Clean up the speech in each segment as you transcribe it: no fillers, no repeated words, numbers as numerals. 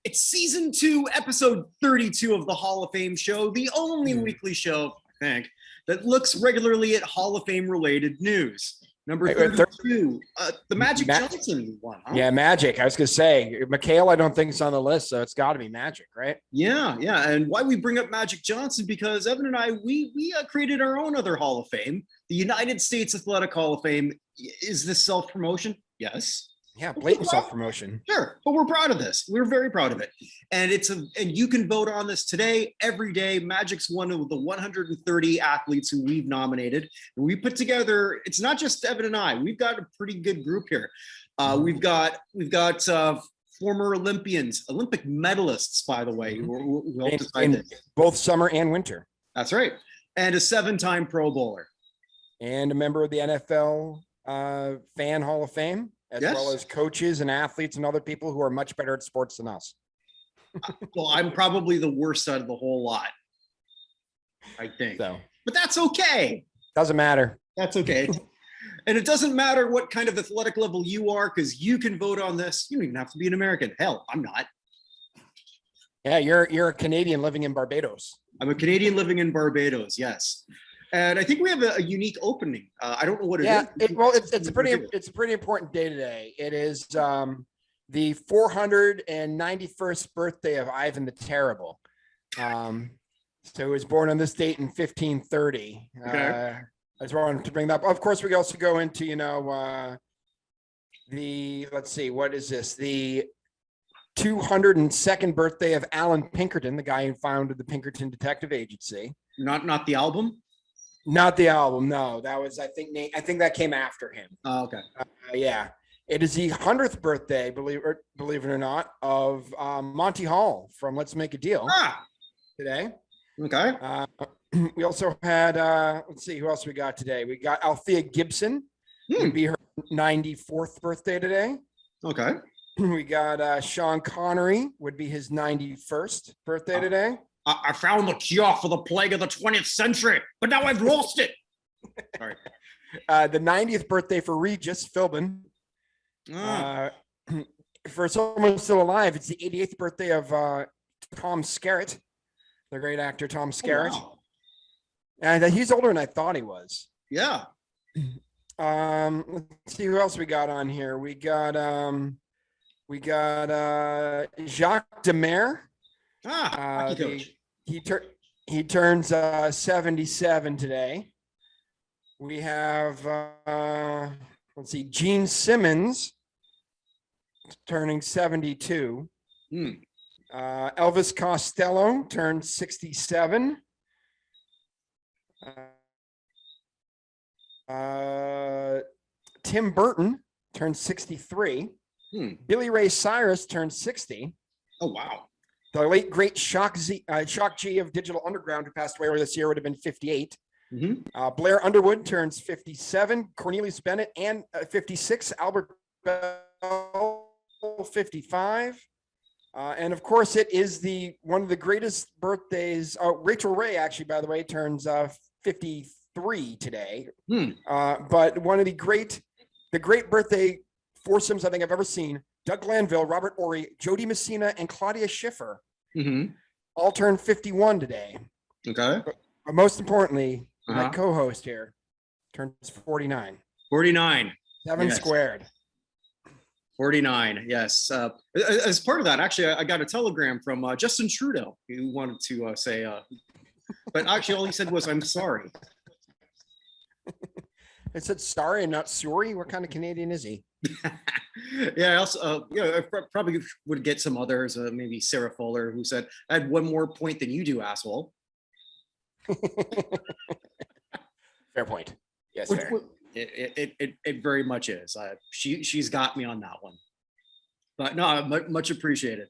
It's season 2, episode 32 of the Hall of Fame show, the only weekly show, I think, that looks regularly at Hall of Fame related news. Number 32, the Magic Johnson one. Huh? Yeah, Magic. I was going to say, Mikhail, I don't think it's on the list, so it's got to be Magic, right? Yeah. And why we bring up Magic Johnson, because Evan and I, we created our own other Hall of Fame, the United States Athletic Hall of Fame. Is this self-promotion? Yes. Yeah, blatant self-promotion. Sure, but we're proud of this. We're very proud of it. And and you can vote on this today, every day. Magic's one of the 130 athletes who we've nominated. And we put together, it's not just Evan and I, we've got a pretty good group here. We've got former Olympians, Olympic medalists, by the way, who helped decide this. Both summer and winter. That's right. And a 7-time Pro Bowler. And a member of the NFL Fan Hall of Fame, as well as coaches and athletes and other people who are much better at sports than us. Well, I'm probably the worst out of the whole lot, I think. So, but that's okay. Doesn't matter. That's okay. And it doesn't matter what kind of athletic level you are, because you can vote on this. You don't even have to be an American. Hell, I'm not. Yeah, you're a Canadian living in Barbados. I'm a Canadian living in Barbados, yes. And I think we have a unique opening. I don't know what it is. It's a pretty important day today. It is the 491st birthday of Ivan the Terrible. So he was born on this date in 1530. Okay. I just wanted to bring that up. Of course, we also go into, let's see, what is this? The 202nd birthday of Alan Pinkerton, the guy who founded the Pinkerton Detective Agency. Not the album? Not the album, no. That was, I think that came after him. Oh, okay. Yeah. It is the 100th birthday, believe it or not, of Monty Hall from Let's Make a Deal today. Okay. We also had, let's see, who else we got today? We got Althea Gibson. Would be her 94th birthday today. Okay. We got Sean Connery, would be his 91st birthday today. I found the cure for the plague of the 20th century, but now I've lost it. Sorry. The 90th birthday for Regis Philbin. For someone still alive, it's the 88th birthday of Tom Skerritt, the great actor Tom Skerritt. Oh, wow. And he's older than I thought he was. Yeah. Let's see who else we got on here. We got Jacques Demers. He turns 77 today. We have let's see, Gene Simmons turning 72. Elvis Costello turned 67. Tim Burton turned 63. Billy Ray Cyrus turned 60. Oh, wow. The late great Shock G of Digital Underground, who passed away earlier this year, would have been 58. Blair Underwood turns 57. Cornelius Bennett and 56. Albert Bell 55. And of course, it is one of the greatest birthdays. Rachel Ray, actually, by the way, turns 53 today. But one of the great birthday foursomes I think I've ever seen. Doug Glanville, Robert Ory, Jody Messina, and Claudia Schiffer all turned 51 today. Okay. But most importantly, my co-host here turns 49. 49. 7 squared. 49, yes. As part of that, actually, I got a telegram from Justin Trudeau, who wanted to say, but actually all he said was, "I'm sorry." I said sorry and not sorry. What kind of Canadian is he? Yeah, I also, I probably would get some others, maybe Sarah Fuller, who said, "I had one more point than you do, asshole." Fair point. Yes, fair. It very much is. She's got me on that one. But no, much appreciated.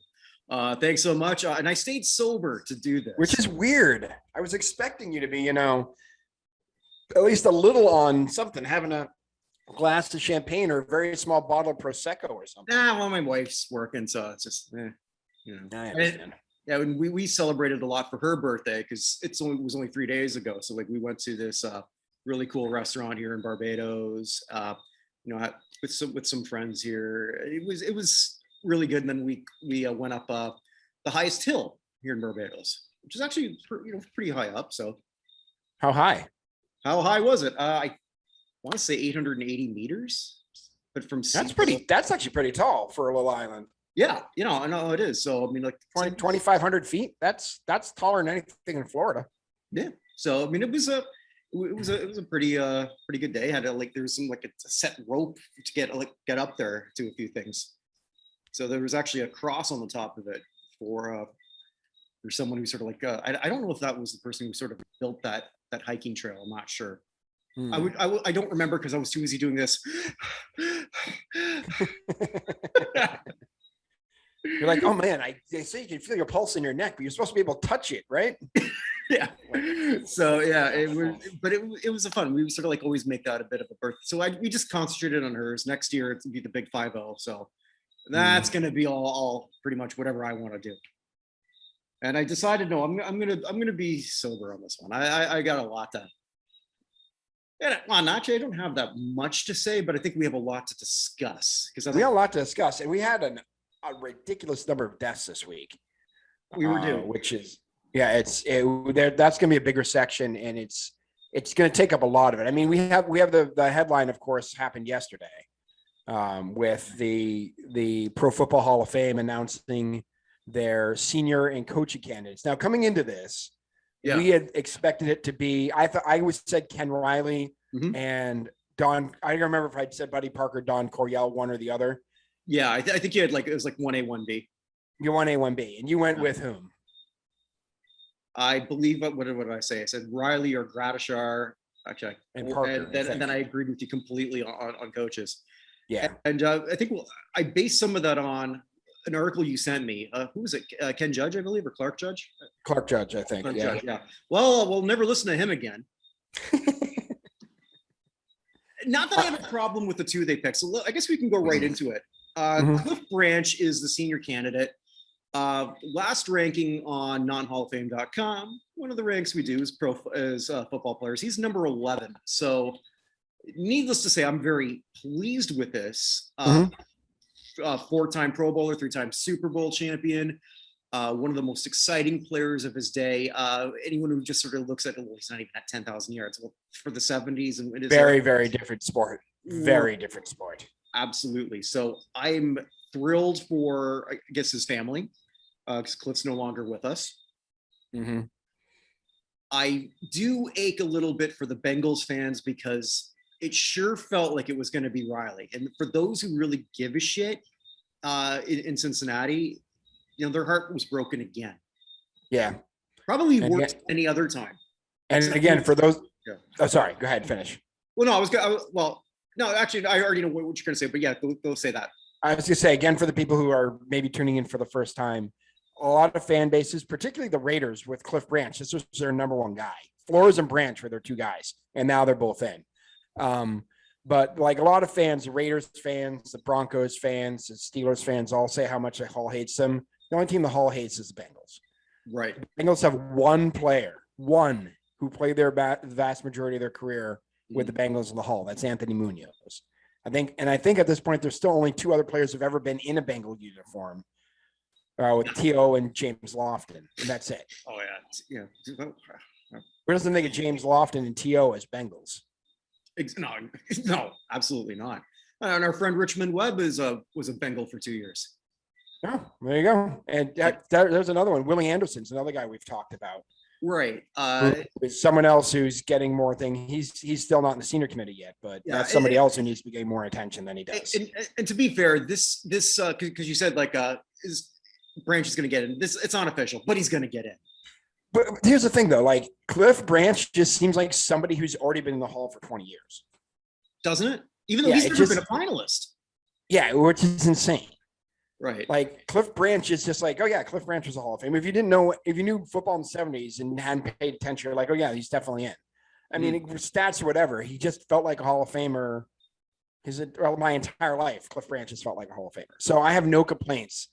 Thanks so much. And I stayed sober to do this, which is weird. I was expecting you to be, at least a little on something, having a glass of champagne or a very small bottle of Prosecco or something. Well, my wife's working, so it's just, I understand. Yeah, and we celebrated a lot for her birthday because it was only 3 days ago. So we went to this really cool restaurant here in Barbados. With some friends here. It was really good. And then we went up the highest hill here in Barbados, which is actually pretty high up. So How high? how high was it? I want to say 880 meters, but from sea That's actually pretty tall for a little island. Yeah, I know it is. So I mean, like 2,500 feet. That's taller than anything in Florida. Yeah. So I mean, it was a pretty good day. Had there was some like a set rope to get up there to a few things. So there was actually a cross on the top of it for someone who sort of I don't know if that was the person who sort of built that hiking trail. I'm not sure. I don't remember because I was too busy doing this. You're like, oh man, they say you can feel your pulse in your neck, but you're supposed to be able to touch it, right? Yeah. So yeah, it was a fun. We sort of always make that a bit of a birth. So we just concentrated on hers. Next year it's gonna be the big 5-0. So that's gonna be all pretty much whatever I want to do. And I decided, no, I'm gonna be sober on this one. I got a lot to. Yeah, well, actually, I don't have that much to say, but I think we have a lot to discuss we have a lot to discuss, and we had a ridiculous number of deaths this week. We were due, which is that's going to be a bigger section, and it's going to take up a lot of it. I mean, we have the headline, of course, happened yesterday with the Pro Football Hall of Fame announcing their senior and coaching candidates. Now, coming into this, we had expected it to be. I said Ken Riley and Don. I don't remember if I'd said Buddy Parker, Don Coryell, one or the other. Yeah, I think you had it was 1A, 1B. You 1A, 1B, and you went with whom? I believe what did I say? I said Riley or Gratishar. Actually, and Parker. And then I agreed with you completely on coaches. Yeah, and I think I based some of that on an article you sent me. Who was it? Ken Judge, I believe, or Clark Judge? Clark Judge, I think. Judge, yeah. Well, we'll never listen to him again. Not that I have a problem with the two they picked. So I guess we can go right into it. Cliff Branch is the senior candidate. Last ranking on nonhallofame.com. One of the ranks we do is football players. He's number 11. So needless to say, I'm very pleased with this. 4-time Pro Bowler, 3-time Super Bowl champion. One of the most exciting players of his day. Anyone who just sort of looks at it, well, he's not even at 10,000 yards. Well, for the 70s, and it is very different sport. Very different sport. Absolutely. So I'm thrilled for, I guess, his family, because Cliff's no longer with us. I do ache a little bit for the Bengals fans because it sure felt like it was going to be Riley. And for those who really give a shit in Cincinnati, their heart was broken again. Yeah. Probably worse than any other time. And again, for those, sorry, go ahead, finish. Well, no, no, actually, I already know what you're going to say, but yeah, go say that. I was going to say, again, for the people who are maybe tuning in for the first time, a lot of fan bases, particularly the Raiders with Cliff Branch, this was their number one guy. Flores and Branch were their two guys, and now they're both in. But like a lot of fans, the Raiders fans, the Broncos fans, the Steelers fans all say how much the Hall hates them. The only team the Hall hates is the Bengals. Right. The Bengals have one player, who played their vast majority of their career with the Bengals in the Hall. That's Anthony Munoz. I think at this point, there's still only two other players who've ever been in a Bengal uniform, with T.O. and James Lofton, and that's it. Oh yeah. Who doesn't think of James Lofton and T.O. as Bengals? No, absolutely not. And our friend Richmond Webb was a Bengal for 2 years. Oh, there you go. And there's another one. Willie Anderson's another guy we've talked about. Right. Someone else who's getting more thing. He's still not in the senior committee yet, but that's somebody else who needs to be getting more attention than he does. And to be fair, this because you said is Branch is going to get in. It's unofficial, but he's going to get in. But here's the thing, though. Like Cliff Branch just seems like somebody who's already been in the Hall for 20 years, doesn't it? Even though he's never been a finalist. Yeah, which is insane. Right. Like Cliff Branch is just like, oh yeah, Cliff Branch was a Hall of Fame. If you knew football in the 70s and hadn't paid attention, you're like, oh yeah, he's definitely in. I mean, stats or whatever, he just felt like a Hall of Famer. My entire life, Cliff Branch has felt like a Hall of Famer. So I have no complaints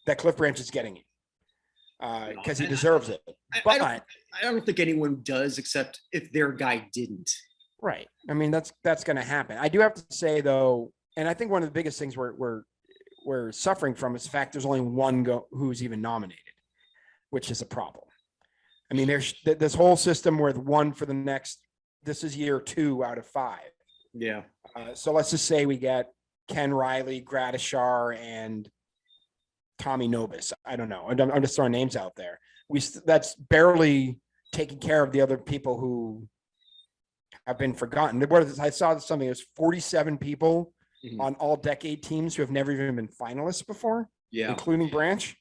that Cliff Branch is getting it because he deserves it. But I don't think anyone does, except if their guy didn't. Right. I mean, that's going to happen. I do have to say though, and I think one of the biggest things we're suffering from is the fact there's only one who's even nominated. which is a problem. I mean, there's this whole system with one for the next, this is year 2 out of 5. Yeah. So let's just say we get Ken Riley, Gradishar, and Tommy Nobis. I don't know. I'm just throwing names out there. That's barely taking care of the other people who have been forgotten. I saw something. There's 47 people on all decade teams who have never even been finalists before, including Branch.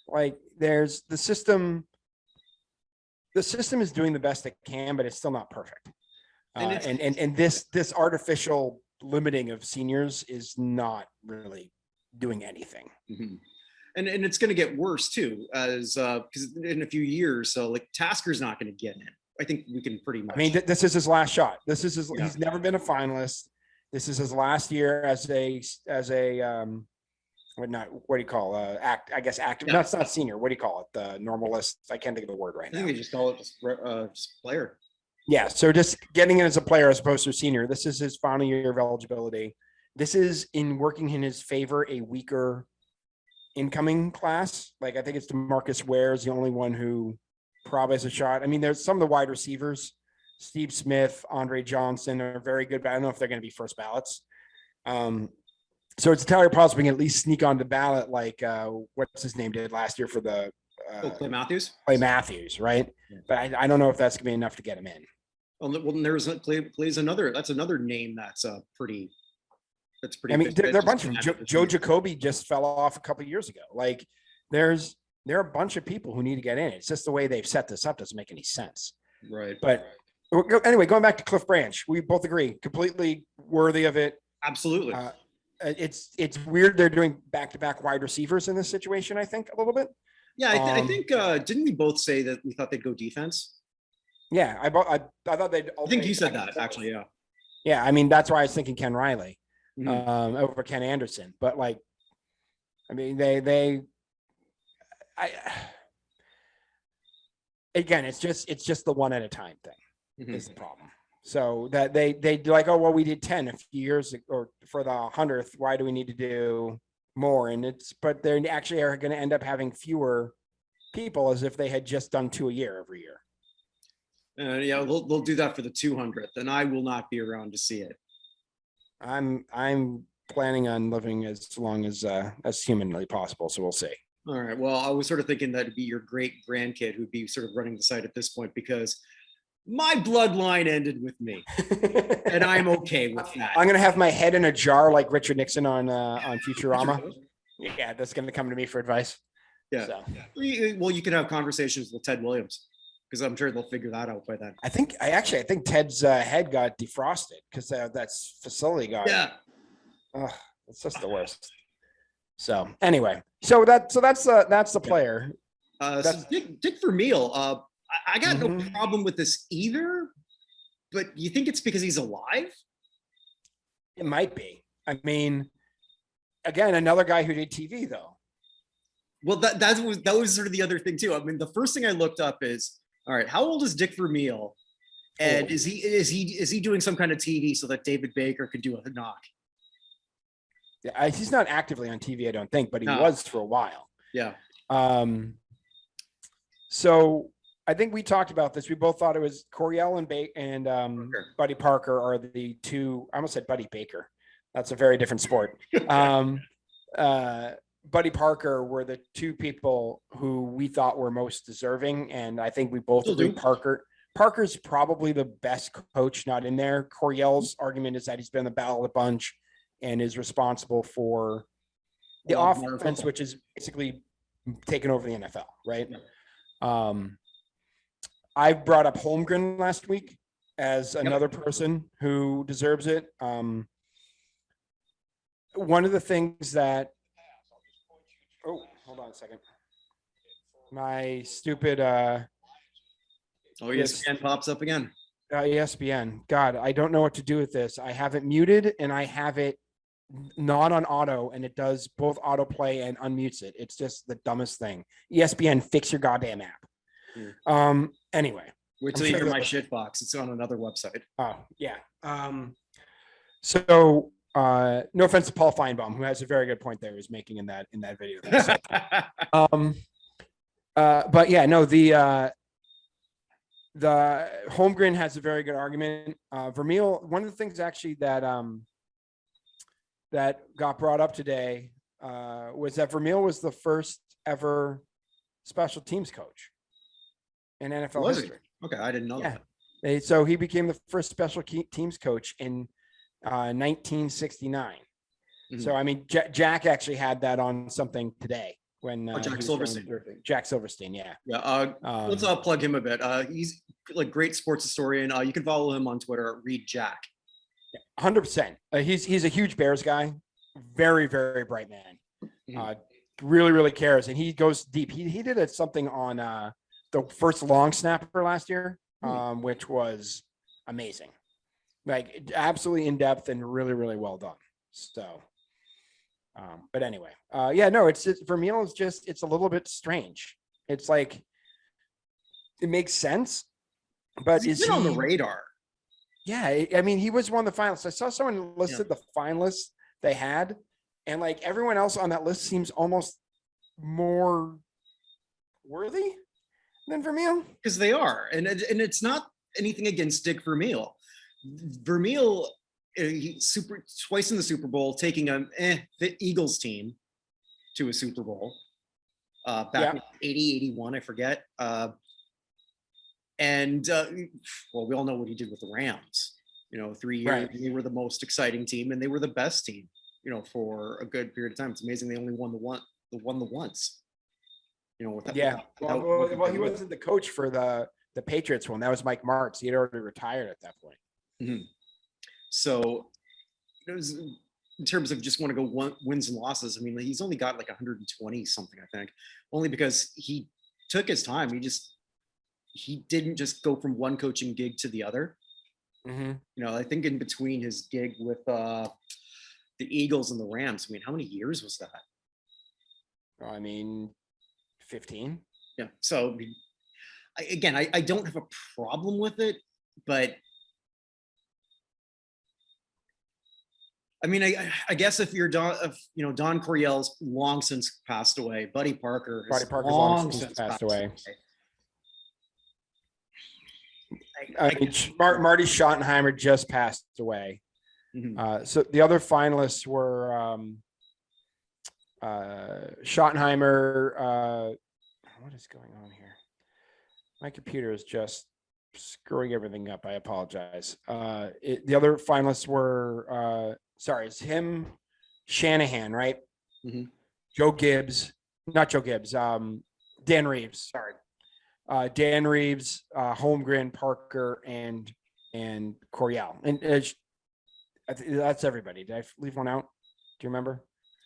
Like, there's the system. The system is doing the best it can, but it's still not perfect. And this artificial limiting of seniors is not really doing anything. And it's going to get worse too, as because in a few years, so like Tasker's not going to get in. I think we can pretty much. I mean, this is his last shot. He's never been a finalist. This is his last year as a what do you call active? That's not senior. What do you call it? The normalist. I can't think of the word right now. I think they just call it just player. Yeah. So just getting in as a player as opposed to a senior. This is his final year of eligibility. This is working in his favor, a weaker incoming class. Like, I think it's DeMarcus Ware is the only one who probably has a shot. I mean, there's some of the wide receivers, Steve Smith, Andre Johnson are very good, but I don't know if they're going to be first ballots. So it's entirely possible we can at least sneak on the ballot, like what's his name did last year for the Clay Matthews. Clay Matthews, right? Yeah. But I don't know if that's gonna be enough to get him in. Well, there's Clay's another. That's another name that's pretty. That's pretty. I mean, there are a bunch of them. Joe Jacoby just fell off a couple of years ago. Like, there are a bunch of people who need to get in. It's just the way they've set this up doesn't make any sense. Right. But anyway, going back to Cliff Branch, we both agree, completely worthy of it. Absolutely. It's weird they're doing back-to-back wide receivers in this situation, I think, a little bit. Yeah, I think didn't we both say that we thought they'd go defense? Yeah, I thought they'd. I think you said that actually. Yeah. Yeah, I mean, that's why I was thinking Ken Riley over Ken Anderson, but like, I mean, again, it's just the one at a time thing is the problem. So that they do like, oh, well, we did 10 a few years or for the 100th. Why do we need to do more? And but they actually are going to end up having fewer people as if they had just done 2 a year every year. Yeah, they'll do that for the 200th, and I will not be around to see it. I'm planning on living as long as humanly possible, so we'll see. All right. Well, I was sort of thinking that it'd be your great grandkid who'd be sort of running the site at this point, because my bloodline ended with me, and I'm okay with that. I'm gonna have my head in a jar like Richard Nixon on Futurama. Yeah, that's gonna come to me for advice. Yeah. So. Well, you can have conversations with Ted Williams, because I'm sure they'll figure that out by then. I think Ted's head got defrosted because that's facility got. Yeah. It's just the worst. So anyway, that's the player. So Dick Vermeil. I got no problem with this either, but you think it's because he's alive? It might be. I mean, again, another guy who did TV though. Well, that was sort of the other thing too. I mean, the first thing I looked up is, all right, how old is Dick Vermeil? And is he doing some kind of TV so that David Baker could do a knock? Yeah, he's not actively on TV, I don't think, but he was for a while. Yeah. So I think we talked about this. We both thought it was Coryell and Buddy Parker are the two. I almost said Buddy Baker. That's a very different sport. Buddy Parker were the two people who we thought were most deserving, and I think we both agree Parker's probably the best coach not in there. Coryell's argument is that he's been in the battle a bunch and is responsible for the offense, which is basically taken over the NFL, right? Yeah. I brought up Holmgren last week as another person who deserves it. One of the things that, hold on a second. My stupid, ESPN pops up again. ESPN. God, I don't know what to do with this. I have it muted and I have it not on auto, and it does both autoplay and unmutes it. It's just the dumbest thing. ESPN, fix your goddamn app. Anyway, wait till you hear my shit box. It's on another website. Oh yeah. So no offense to Paul Feinbaum, who has a very good point there, was making in that video. But yeah, no, the Holmgren has a very good argument. Vermeil, one of the things actually that that got brought up today was that Vermeil was the first ever special teams coach in NFL Was history. he? Okay, I didn't know that. So he became the first special teams coach in 1969. So I mean, Jack actually had that on something today when Jack Silverstein. Jack Silverstein, yeah. Yeah, let's plug him a bit. He's like great sports historian. You can follow him on Twitter. Read Jack. 100%. He's a huge Bears guy. Very, very bright man. Really, really cares, and he goes deep. He did something on the first long snapper last year, which was amazing. Like absolutely in depth and really, really well done. So, but anyway, yeah, no, it's Vermeil is just, it's a little bit strange. It's like, it makes sense, but he's been on the radar. Yeah. I mean, he was one of the finalists. I saw someone listed the finalists they had, and like everyone else on that list seems almost more worthy than Vermeil. Because they are. And it's not anything against Dick Vermeil. Vermeil, twice in the Super Bowl, taking the Eagles team to a Super Bowl back in 80, 81, I forget. Well, we all know what he did with the Rams. 3 years, they were the most exciting team, and they were the best team, for a good period of time. It's amazing they only won the once. Well, he wasn't the coach for the Patriots one. That was Mike Martz. He had already retired at that point. Mm-hmm. So, in terms of just want to go wins and losses, I mean, he's only got like 120 something, I think, only because he took his time. He didn't just go from one coaching gig to the other. I think in between his gig with the Eagles and the Rams, I mean, how many years was that? I mean, 15. Yeah. So I don't have a problem with it, but I mean, I guess if you're Don Coryell's long since passed away. Buddy Parker's long since passed away. Marty Schottenheimer just passed away. So the other finalists were Schottenheimer. What is going on here? My computer is just screwing everything up. I apologize. The other finalists were it's him, Shanahan, right? Joe Gibbs, not Joe Gibbs. Dan Reeves. Sorry. Dan Reeves, Holmgren, Parker, and Coryell, and that's everybody. Did I leave one out? Do you remember?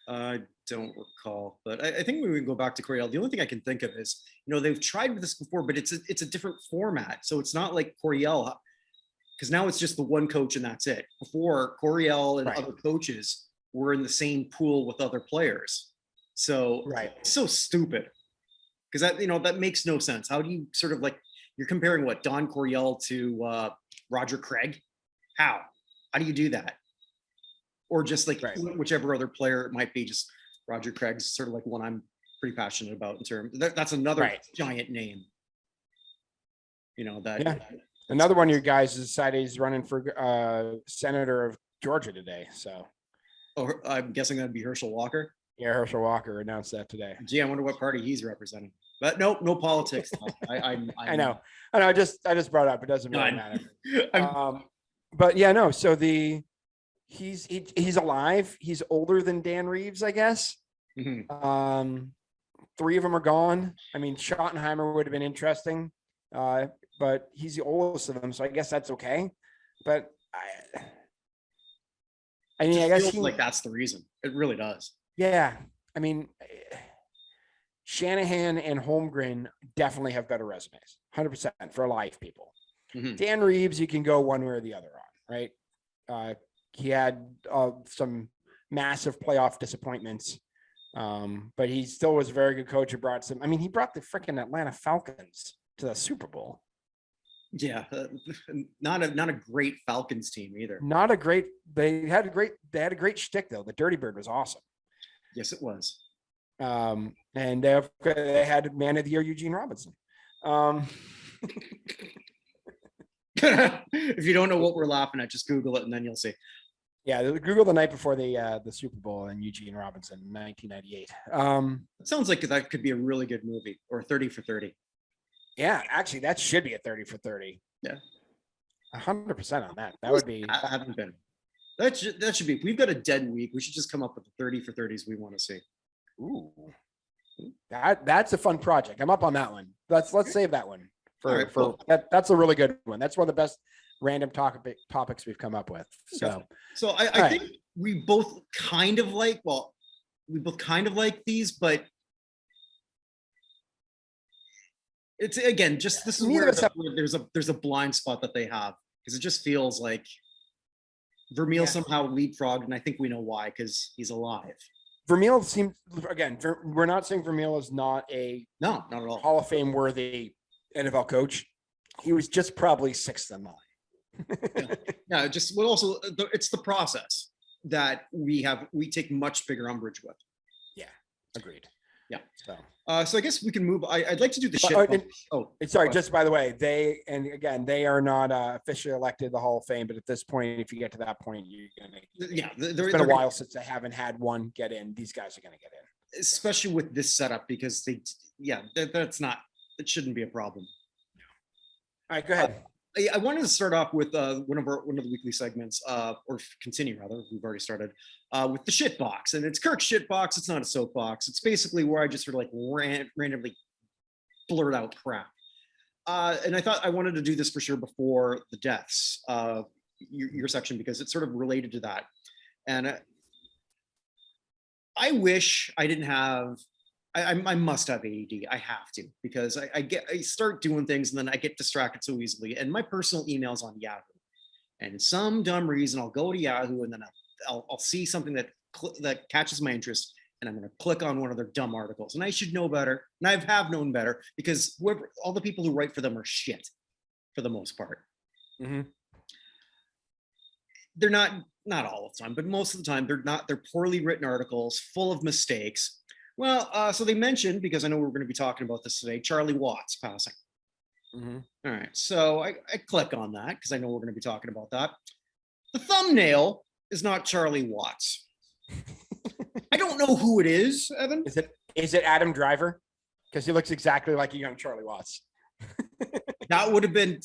I don't recall, but I think when we go back to Coryell, the only thing I can think of is they've tried this before, but it's a different format. So it's not like Coryell, because now it's just the one coach and that's it. Before, Coryell and other coaches were in the same pool with other players. So it's so stupid. Because that makes no sense. How do you sort of you're comparing what, Don Coryell to Roger Craig? How do you do that? Or just whichever other player it might be, just Roger Craig's sort of like one I'm pretty passionate about in terms. That's another giant name. Another one of your guys decided he's running for senator of Georgia today. So, I'm guessing that'd be Herschel Walker. Yeah, Herschel Walker announced that today. Gee, I wonder what party he's representing. But no politics. I know. I just brought it up. It doesn't really matter. But yeah, no. So he's alive. He's older than Dan Reeves, I guess. 3 of them are gone. I mean, Schottenheimer would have been interesting, but he's the oldest of them, so I guess that's okay. But I mean, I guess like that's the reason. It really does. Yeah, I mean, Shanahan and Holmgren definitely have better resumes, 100% for life people. Dan Reeves, you can go one way or the other on, right? He had some massive playoff disappointments, but he still was a very good coach. He brought the freaking Atlanta Falcons to the Super Bowl. Yeah, not a great Falcons team either. Not a great. They had a great shtick though. The Dirty Bird was awesome. Yes, it was. And they had Man of the Year Eugene Robinson. If you don't know what we're laughing at, just Google it and then you'll see. Yeah, Google the night before the Super Bowl and Eugene Robinson, 1998. It sounds like that could be a really good movie, or 30 for 30. Yeah, actually, that should be a 30 for 30. Yeah, 100% on that. That would be. I haven't been. That should be. If we've got a dead week, we should just come up with the 30 for 30s we want to see. Ooh, that's a fun project. I'm up on that one. Let's save that one for All right, cool. That's a really good one. That's one of the best random topics we've come up with. So I think we both kind of like. Well, we both kind of like these, but it's again just this is where there's a blind spot that they have, because it just feels like Vermeil somehow leapfrogged, and I think we know why, because he's alive. Vermeil seems, again, we're not saying Vermeil is not not at all Hall of Fame worthy NFL coach. He was just probably sixth in line. Yeah, just well, also it's the process that we take much bigger umbrage with. Yeah, agreed. Yeah. So I guess we can move. I'd like to do the shit. Sorry. Just by the way, they are not officially elected the Hall of Fame, but at this point, if you get to that point, you're gonna. Yeah, it's been a while since they haven't had one get in. These guys are gonna get in, especially with this setup, because that shouldn't be a problem. All right, go ahead. I wanted to start off with one of the weekly segments, or continue rather. We've already started with the shit box, and it's Kirk's shit box. It's not a soapbox. It's basically where I just sort of like randomly blurt out crap. And I thought I wanted to do this for sure before the deaths, your section, because it's sort of related to that. And I wish I didn't have. I must have ADD. I have to, because I start doing things and then I get distracted so easily. And my personal email's on Yahoo, and some dumb reason I'll go to Yahoo and then I'll see something that catches my interest, and I'm going to click on one of their dumb articles. And I should know better, and I have known better, because all the people who write for them are shit for the most part. Mm-hmm. They're not all the time, but most of the time they're poorly written articles full of mistakes. Well, so they mentioned, because I know we're going to be talking about this today, Charley Watts passing. Mm-hmm. All right, so I click on that because I know we're going to be talking about that. The thumbnail is not Charley Watts. I don't know who it is, Evan. Is it Adam Driver? Because he looks exactly like a young Charley Watts. That would have been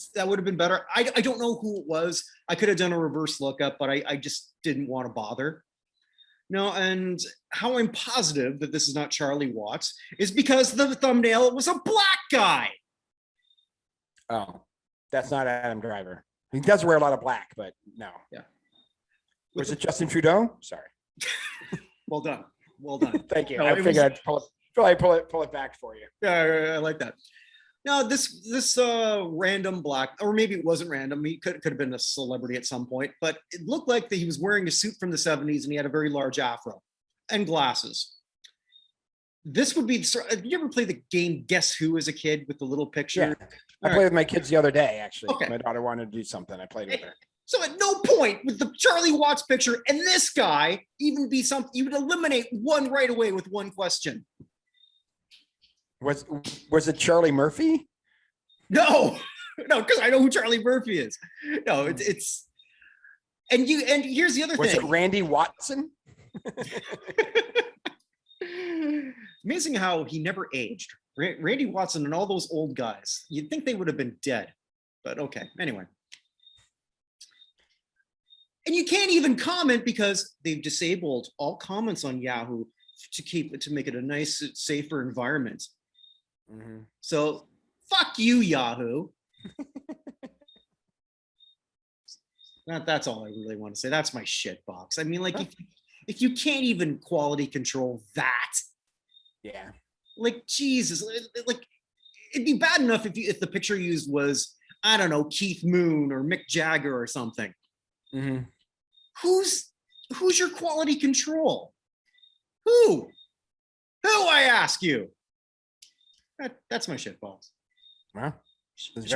better. I don't know who it was. I could have done a reverse lookup, but I just didn't want to bother. No, and how I'm positive that this is not Charley Watts is because the thumbnail was a black guy. Oh, that's not Adam Driver. He does wear a lot of black, but no. Yeah. Was it Justin Trudeau? Sorry. Well done. Thank you. No, I figured I'd pull it back for you. Yeah, I like that. Now, this random black, or maybe it wasn't random. He could have been a celebrity at some point, but it looked like that he was wearing a suit from the 70s and he had a very large afro and glasses. This would be. Did you ever play the game Guess Who as a kid with the little picture? Yeah. I played with my kids the other day, actually. Okay. My daughter wanted to do something. I played with her. So at no point with the Charley Watts picture and this guy even be something. You would eliminate one right away with one question. Was it Charlie Murphy? No, because I know who Charlie Murphy is. No, it's and here's the other thing. Was it Randy Watson? Amazing how he never aged. Randy Watson and all those old guys. You'd think they would have been dead, but okay. Anyway. And you can't even comment because they've disabled all comments on Yahoo to make it a nice, safer environment. Mm-hmm. So fuck you, Yahoo. That's all I really want to say. That's my shit box. I mean, like, if you can't even quality control that, yeah, like, Jesus, like, it'd be bad enough if the picture used was, I don't know, Keith Moon or Mick Jagger or something. Mm-hmm. Who's your quality control? Who, I ask you? That's my shit box. Well, it's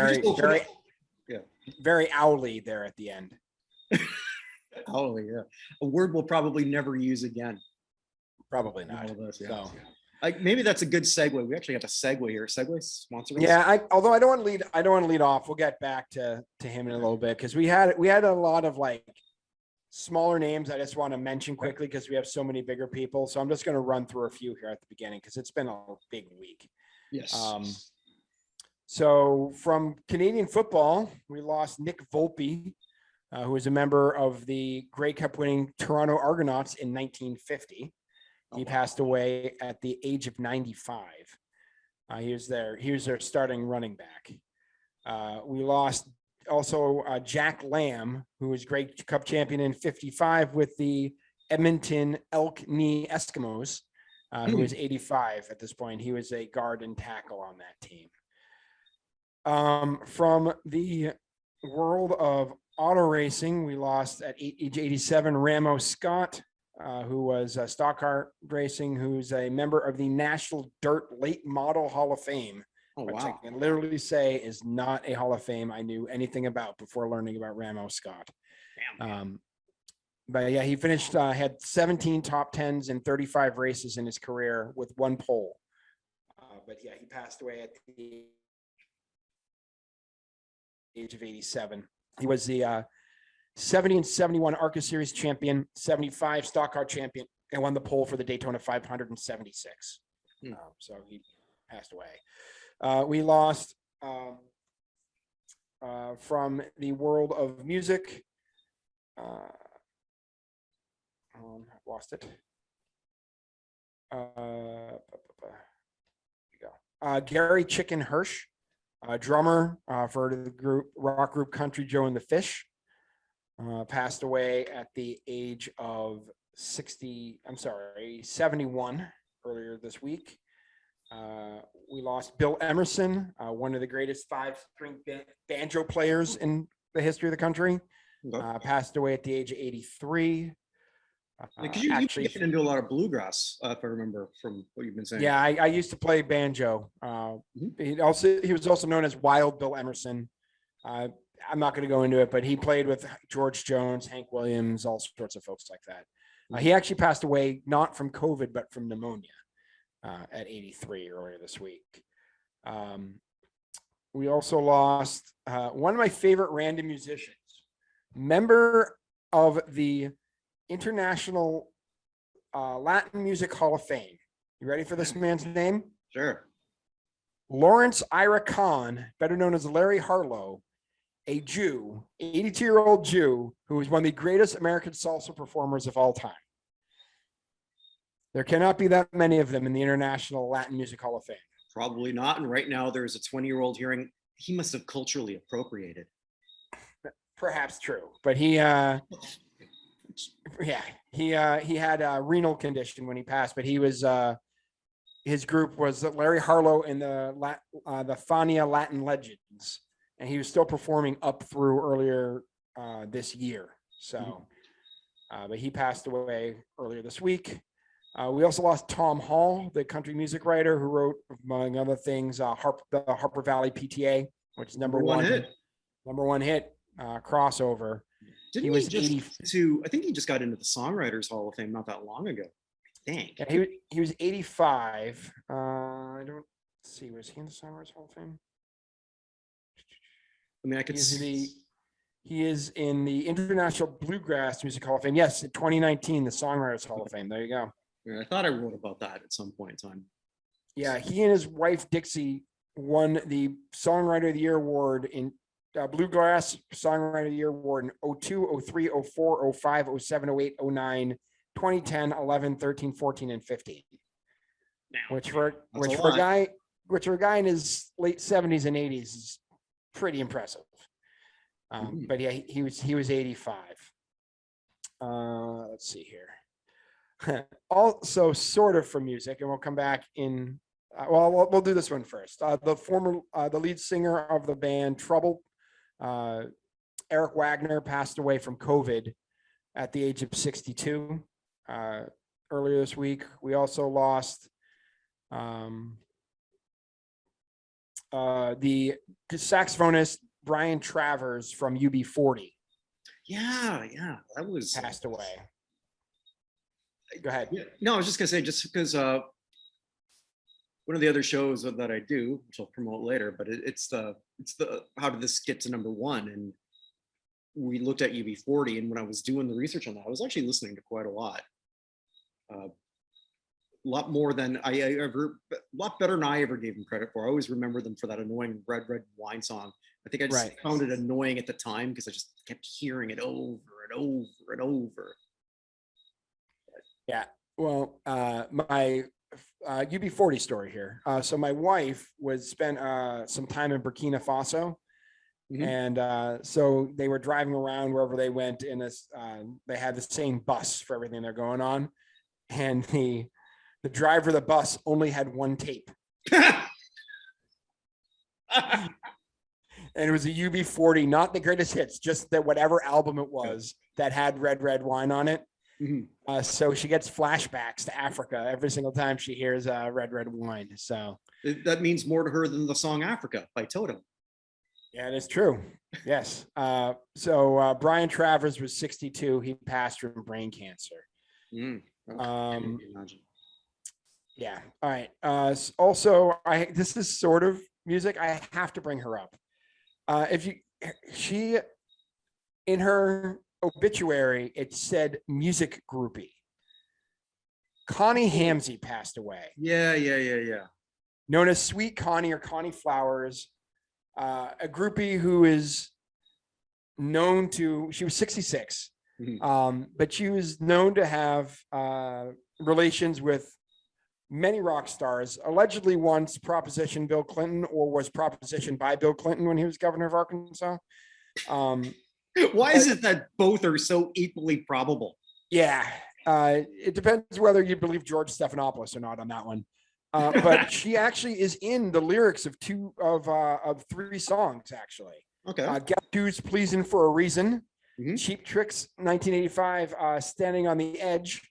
very owly there at the end. Owly, yeah. A word we'll probably never use again. Probably not. All of us, yeah. So, Maybe that's a good segue. We actually got a segue here. Segue sponsor us? Yeah, although I don't want to lead off. We'll get back to him in a little bit because we had a lot of like smaller names I just want to mention quickly because we have so many bigger people. So I'm just going to run through a few here at the beginning because it's been a big week. Yes. So from Canadian football, we lost Nick Volpe, who was a member of the Grey Cup winning Toronto Argonauts in 1950. He passed away at the age of 95. He was their starting running back. We lost also Jack Lamb, who was Grey Cup champion in 55 with the Edmonton Elk Knee Eskimos, who was 85 at this point. He was a guard and tackle on that team. From the world of auto racing, we lost at age 87 Ramo Scott, who was stock car racing, who's a member of the National Dirt Late Model Hall of Fame, which I can literally say is not a Hall of Fame I knew anything about before learning about Ramo Scott. But yeah, he finished, had 17 top 10s and 35 races in his career with one pole. But yeah, he passed away at the age of 87. He was the 70 and 71 ARCA Series champion, 75 stock car champion, and won the pole for the Daytona 576. So he passed away. We lost from the world of music. Lost it. Here we go. Gary Chicken Hirsch, drummer for the rock group Country Joe and the Fish, passed away at the age of 71 earlier this week. We lost Bill Emerson, one of the greatest 5-string banjo players in the history of the country. Passed away at the age of 83. Because you get into a lot of bluegrass, if I remember from what you've been saying. Yeah, I used to play banjo. He was also known as Wild Bill Emerson. I'm not going to go into it, but he played with George Jones, Hank Williams, all sorts of folks like that. He actually passed away not from COVID, but from pneumonia at 83 earlier this week. We also lost one of my favorite random musicians, member of the International Latin Music Hall of Fame. You ready for this man's name? Sure. Lawrence Ira Khan, better known as Larry Harlow, a Jew, 82-year-old Jew, who is one of the greatest American salsa performers of all time. There cannot be that many of them in the International Latin Music Hall of Fame. Probably not. And right now there's a 20-year-old hearing. He must have culturally appropriated. Perhaps true, but he had a renal condition when he passed, but he was his group was Larry Harlow and the Fania Latin Legends, and he was still performing up through earlier this year. So, but he passed away earlier this week. We also lost Tom Hall, the country music writer who wrote, among other things, the Harper Valley PTA, which is number one hit crossover. Didn't he just I think he just got into the Songwriters Hall of Fame not that long ago. Dang. Yeah, he was 85. I don't see. Was he in the Songwriters Hall of Fame? I mean, I could see. He is in the International Bluegrass Music Hall of Fame. Yes, in 2019, the Songwriters Hall of Fame. There you go. Yeah, I thought I wrote about that at some point in time. Yeah, he and his wife Dixie won the Songwriter of the Year award in Bluegrass Songwriter of the Year award in 02, 03, 04, 05, 07, 08, 09, 2010, 11, 13, 14, and 15. Now, which for a guy in his late 70s and 80s is pretty impressive. But yeah, he was 85. Let's see here. Also, sort of from music, and we'll come back in. We'll do this one first. The lead singer of the band Trouble, Eric Wagner, passed away from COVID at the age of 62 earlier this week. We also lost the saxophonist Brian Travers from UB40. Yeah, that was passed away. Go ahead. Yeah, no, I was just gonna say, just because one of the other shows that I do, which I'll promote later, but it's the how did this get to number one? And we looked at UB40, and when I was doing the research on that, I was actually listening to quite a lot. A lot more than I ever, a lot better than I ever gave them credit for. I always remember them for that annoying Red Red Wine song. I think I just found it annoying at the time because I just kept hearing it over and over and over. Yeah. Well, my UB40 story here. So my wife spent some time in Burkina Faso. Mm-hmm. And so they were driving around wherever they went in this, they had the same bus for everything they're going on. And the driver of the bus only had one tape. And it was a UB40, not the greatest hits, just that whatever album it was that had Red Red Wine on it. Mm-hmm. So she gets flashbacks to Africa every single time she hears Red Red Wine. So that means more to her than the song Africa by Toto. Yeah, it is true. Yes. So Brian Travers was 62. He passed from brain cancer. Yeah. All right. Also, this is sort of music. I have to bring her up. She in her obituary, it said music groupie. Connie Hamsey passed away. Yeah. Known as Sweet Connie or Connie Flowers. A groupie who is known to, she was 66, but she was known to have relations with many rock stars, allegedly once propositioned Bill Clinton or was propositioned by Bill Clinton when he was governor of Arkansas. Why is it that both are so equally probable? Yeah, it depends whether you believe George Stephanopoulos or not on that one. But she actually is in the lyrics of three songs, actually. Okay. Get Dues Pleasing for a Reason, Cheap Tricks, 1985, Standing on the Edge,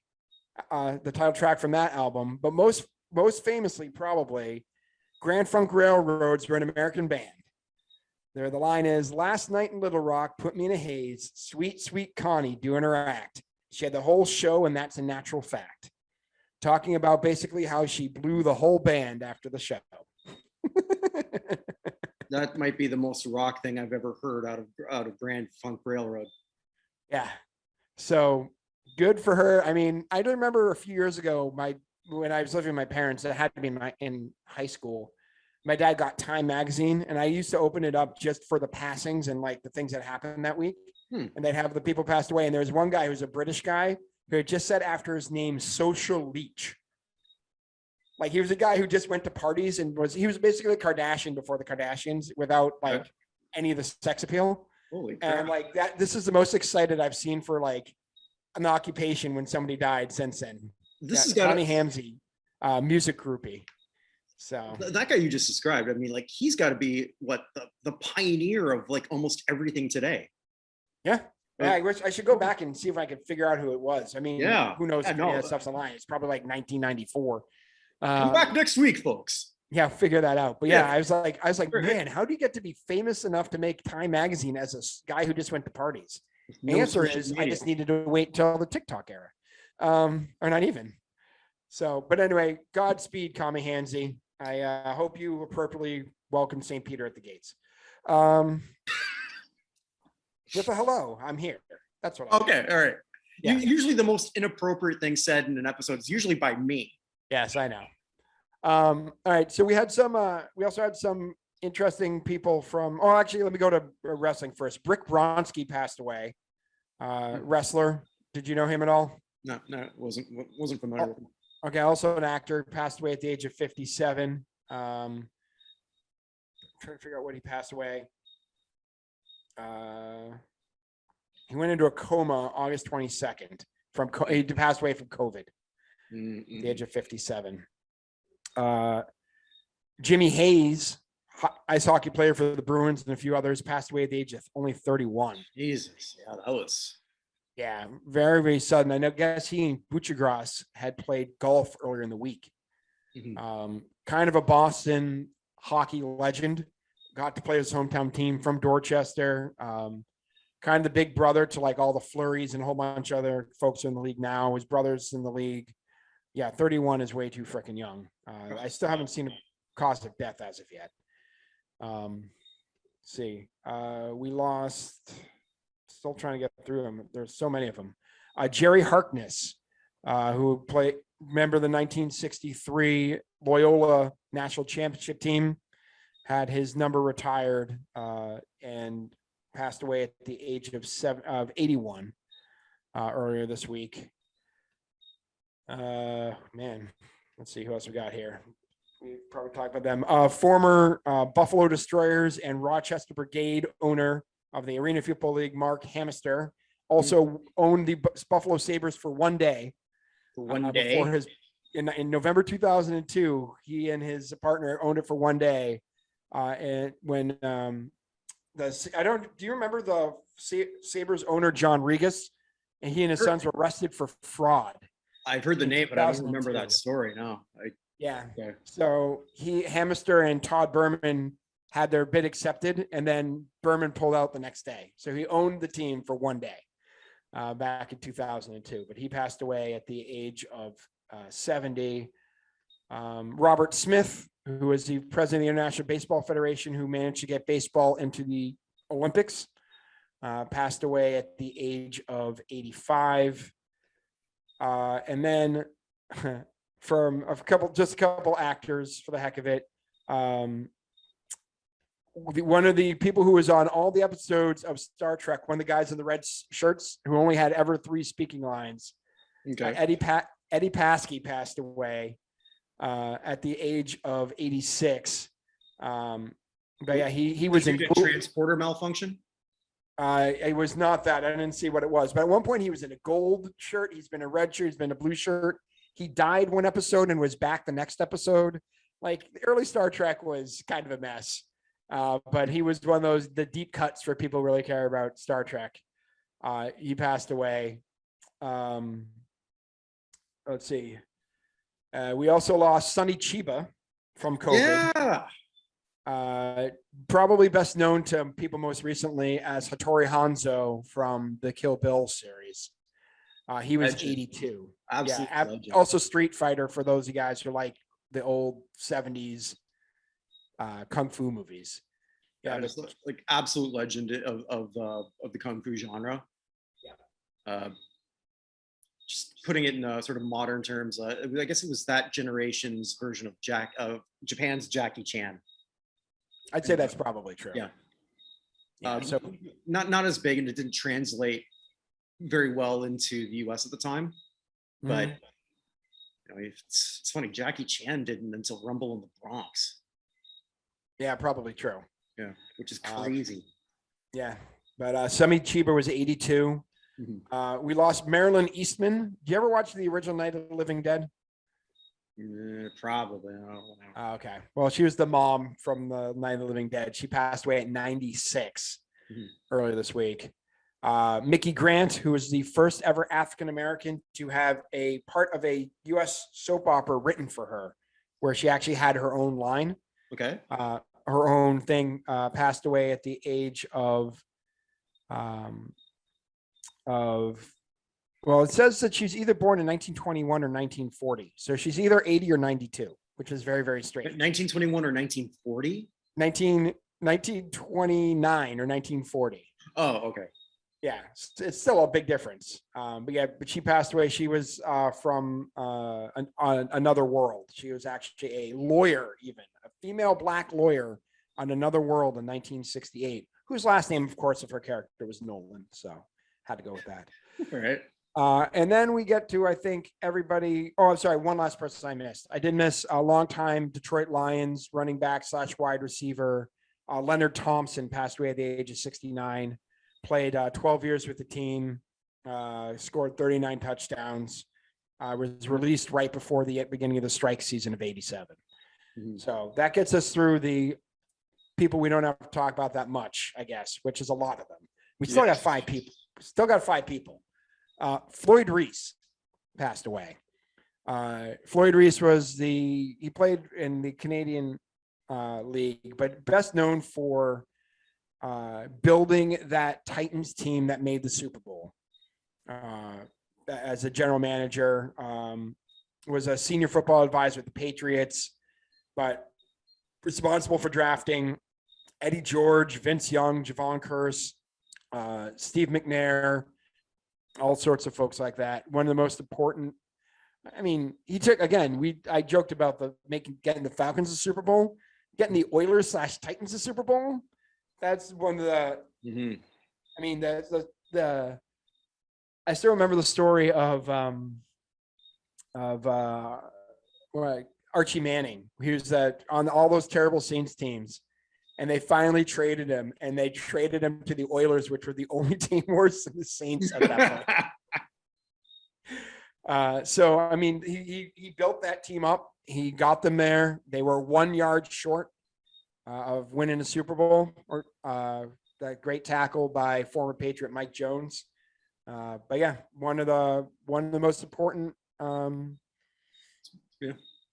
the title track from that album. But most famously, probably, Grand Funk Railroads were an American band. The line is, last night in Little Rock put me in a haze, sweet, sweet Connie doing her act. She had the whole show, and that's a natural fact. Talking about basically how she blew the whole band after the show. That might be the most rock thing I've ever heard out of Grand Funk Railroad. Yeah. So good for her. I mean, I do remember a few years ago, when I was living with my parents, it had to be in high school. My dad got Time magazine, and I used to open it up just for the passings and like the things that happened that week. And they'd have the people passed away. And there was one guy who was a British guy who had just said after his name, Social Leech. Like he was a guy who just went to parties and he was basically a Kardashian before the Kardashians without like any of the sex appeal. Holy crap. And like that, this is the most excited I've seen for like an occupation when somebody died since then. This is Connie Hamsey, music groupie. So that guy you just described, I mean, like he's got to be what the pioneer of like almost everything today. Yeah. Yeah, I wish I should go back and see if I could figure out who it was. I mean, who knows if any of that stuff's online. It's probably like 1994. Come back next week, folks. Yeah, figure that out. But yeah, I was like, man, how do you get to be famous enough to make Time magazine as a guy who just went to parties? The answer is I just needed to wait until the TikTok era. Or not even. So, but anyway, Godspeed, Connie Hamsey. I hope you appropriately welcome St. Peter at the gates. With a hello, I'm here. That's what. Okay, all right. Yeah. Usually the most inappropriate thing said in an episode is usually by me. Yes, I know. All right, so we had some. We also had some interesting people from. Oh, actually, let me go to wrestling first. Brick Bronski passed away. Wrestler. Did you know him at all? No, wasn't familiar with him. Okay, also an actor, passed away at the age of 57. I'm trying to figure out when he passed away. He went into a coma August 22nd. He passed away from COVID at the age of 57. Jimmy Hayes, ice hockey player for the Bruins and a few others, passed away at the age of only 31. Jesus, yeah, that was. Yeah, very, very sudden. I guess he and Buchner had played golf earlier in the week. Kind of a Boston hockey legend. Got to play his hometown team from Dorchester. Kind of the big brother to like all the Flurries and a whole bunch of other folks in the league now. His brother's in the league. Yeah, 31 is way too freaking young. I still haven't seen a cause of death as of yet. Let's see. We lost, still trying to get through them. There's so many of them. Jerry Harkness, who played, remember the 1963 Loyola National Championship team, had his number retired and passed away at the age of 81 earlier this week. Man, let's see who else we got here. We probably talked about them. Former Buffalo Destroyers and Rochester Brigade owner of the Arena Football League, Mark Hamister, also owned the Buffalo Sabres for one day. For one day. Before his in November 2002, he and his partner owned it for one day. And when do you remember the Sabres owner John Regas? And he and his sons were arrested for fraud. I've heard the name, but I don't remember that story. No. Yeah. Okay. So Hamister and Todd Berman had their bid accepted, and then Berman pulled out the next day. So he owned the team for one day back in 2002, but he passed away at the age of 70. Robert Smith, who was the president of the International Baseball Federation, who managed to get baseball into the Olympics, passed away at the age of 85. And then from a couple actors for the heck of it. One of the people who was on all the episodes of Star Trek, one of the guys in the red shirts who only had ever 3 speaking lines. Okay. Eddie Paskey passed away at the age of 86. But yeah, he was in transporter malfunction. It was not that. I didn't see what it was, but at one point he was in a gold shirt. He's been a red shirt. He's been a blue shirt. He died one episode and was back the next episode. Like, the early Star Trek was kind of a mess. But he was one of the deep cuts for people who really care about Star Trek. He passed away. Let's see. We also lost Sonny Chiba from COVID. Yeah. Probably best known to people most recently as Hattori Hanzo from the Kill Bill series. He was Legend. 82. Absolutely. Yeah, also Street Fighter for those of you guys who like the old 70s kung fu movies. Yeah, just like absolute legend of the kung fu genre. Yeah. Just putting it in sort of modern terms, I guess it was that generation's version of Japan's Jackie Chan. I'd say that's probably true. Yeah. So not as big, and it didn't translate very well into the US at the time. But you know, it's funny, Jackie Chan didn't until Rumble in the Bronx. Yeah, probably true. Yeah, which is crazy. Yeah, but Sonny Chiba was 82. We lost Marilyn Eastman. Do you ever watch the original Night of the Living Dead? Probably. I don't know. Okay. Well, she was the mom from the Night of the Living Dead. She passed away at 96 earlier this week. Mickey Grant, who was the first ever African-American to have a part of a U.S. soap opera written for her, where she actually had her own line. Okay. Her own thing, passed away at the age of, well, it says that she's either born in 1921 or 1940. So she's either 80 or 92, which is very, very strange. 1921 or 1940? 1929 or 1940. Oh, okay. Yeah, it's still a big difference. But she passed away. She was from another world. She was actually a lawyer, even a female Black lawyer on another world in 1968, whose last name, of course, of her character was Nolan. So had to go with that. All right. And then we get to, I think, everybody. Oh, I'm sorry. One last person I missed. I did miss a longtime Detroit Lions running back / wide receiver. Leonard Thompson passed away at the age of 69. Played 12 years with the team. Scored 39 touchdowns. Was released right before the beginning of the strike season of 87. So that gets us through the people we don't have to talk about that much, I guess, which is a lot of them. We still got 5 people. Still got 5 people. Floyd Reese passed away. Floyd Reese he played in the Canadian League, but best known for building that Titans team that made the Super Bowl as a general manager. was a senior football advisor at the Patriots, but responsible for drafting Eddie George, Vince Young, Javon Curse, Steve McNair, all sorts of folks like that. One of the most important. I mean, he took, again, I joked about getting the Falcons to Super Bowl, getting the Oilers / Titans to Super Bowl. That's one of the, I mean, I still remember the story of Archie Manning. He was on all those terrible Saints teams, and they finally traded him, and they traded him to the Oilers, which were the only team worse than the Saints at that point. So, I mean, he built that team up. He got them there. They were 1 yard short of winning a Super Bowl, or that great tackle by former Patriot Mike Jones. But yeah, one of the most important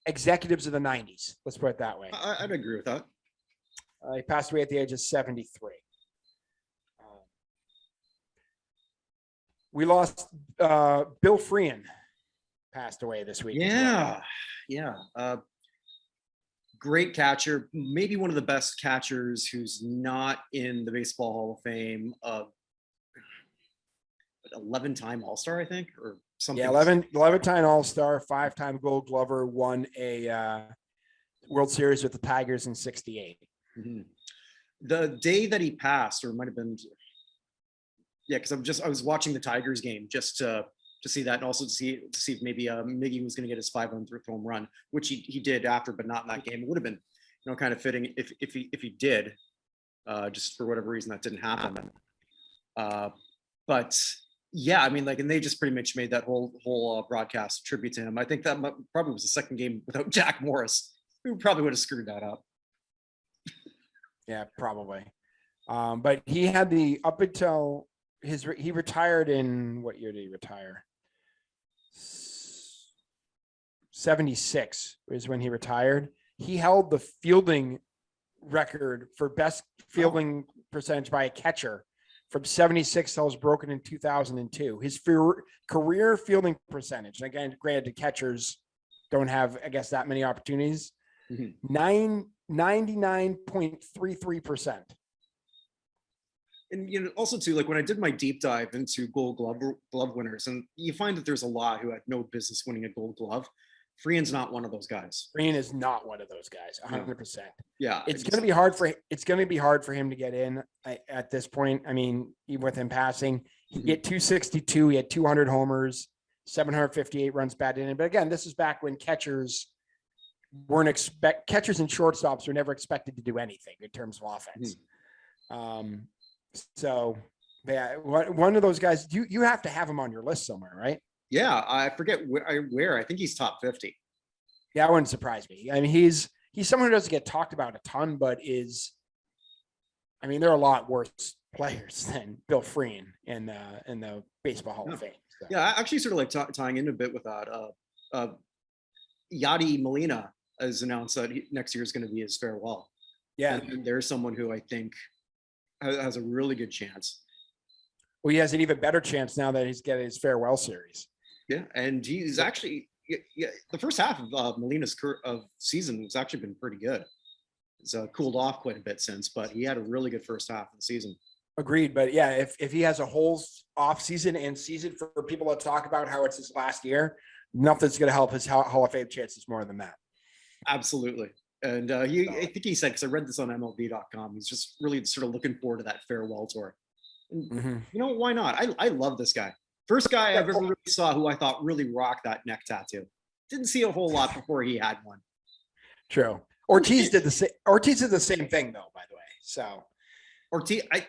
executives of the 90s. Let's put it that way. I'd agree with that. He passed away at the age of 73. We lost Bill Freehan. Passed away this week. Yeah. Great catcher, maybe one of the best catchers who's not in the Baseball Hall of Fame. 11-time All-Star, I think, or something. Yeah, 11-time All-Star, 5-time Gold Glover, won a World Series with the Tigers in '68. The day that he passed, or it might have been, because I was watching the Tigers game just to see that, and also to see if maybe Miggy was going to get his 500th home run, which he did after, but not in that game. It would have been, kind of fitting if he did, just for whatever reason that didn't happen. But yeah, I mean, and they just pretty much made that whole broadcast tribute to him. I think that probably was the second game without Jack Morris, who probably would have screwed that up. Yeah, probably. But he had up until he retired in, what year did he retire? 76 is when he retired. He held the fielding record for best fielding percentage by a catcher from 76 till it was broken in 2002. His career fielding percentage, again, granted, catchers don't have, I guess, that many opportunities, 99.33%. And also too, when I did my deep dive into Gold Glove winners, and you find that there's a lot who had no business winning a Gold Glove. Freehan's not one of those guys. Freehan is not one of those guys. 100%. Yeah, it's going to be hard for him to get in at this point. I mean, even with him passing, he had 262. He had 200 homers, 758 runs batted in. But again, this is back when catchers and shortstops were never expected to do anything in terms of offense. So yeah, one of those guys, you have to have him on your list somewhere, right? Yeah, I forget where. I think he's top 50. Yeah, that wouldn't surprise me. I mean, he's someone who doesn't get talked about a ton, but there are a lot worse players than Bill Freehan in the Baseball Hall of Fame. So. Yeah, I actually sort of tying in a bit with that. Yadi Molina has announced that next year is going to be his farewell. Yeah, and there's someone who I think has a really good chance. Well, he has an even better chance now that he's getting his farewell series. Yeah, and he's actually the first half of Molina's season has actually been pretty good. It's cooled off quite a bit since, but he had a really good first half of the season. Agreed, but yeah, if he has a whole off season and season for people to talk about how it's his last year, nothing's going to help his Hall of Fame chances more than that. Absolutely. And I think he said, because I read this on MLB.com, he's just really sort of looking forward to that farewell tour. And, why not? I love this guy. First guy I ever really saw who I thought really rocked that neck tattoo. Didn't see a whole lot before he had one. True. Ortiz did the same. Ortiz did the same thing, though. By the way, so Ortiz, I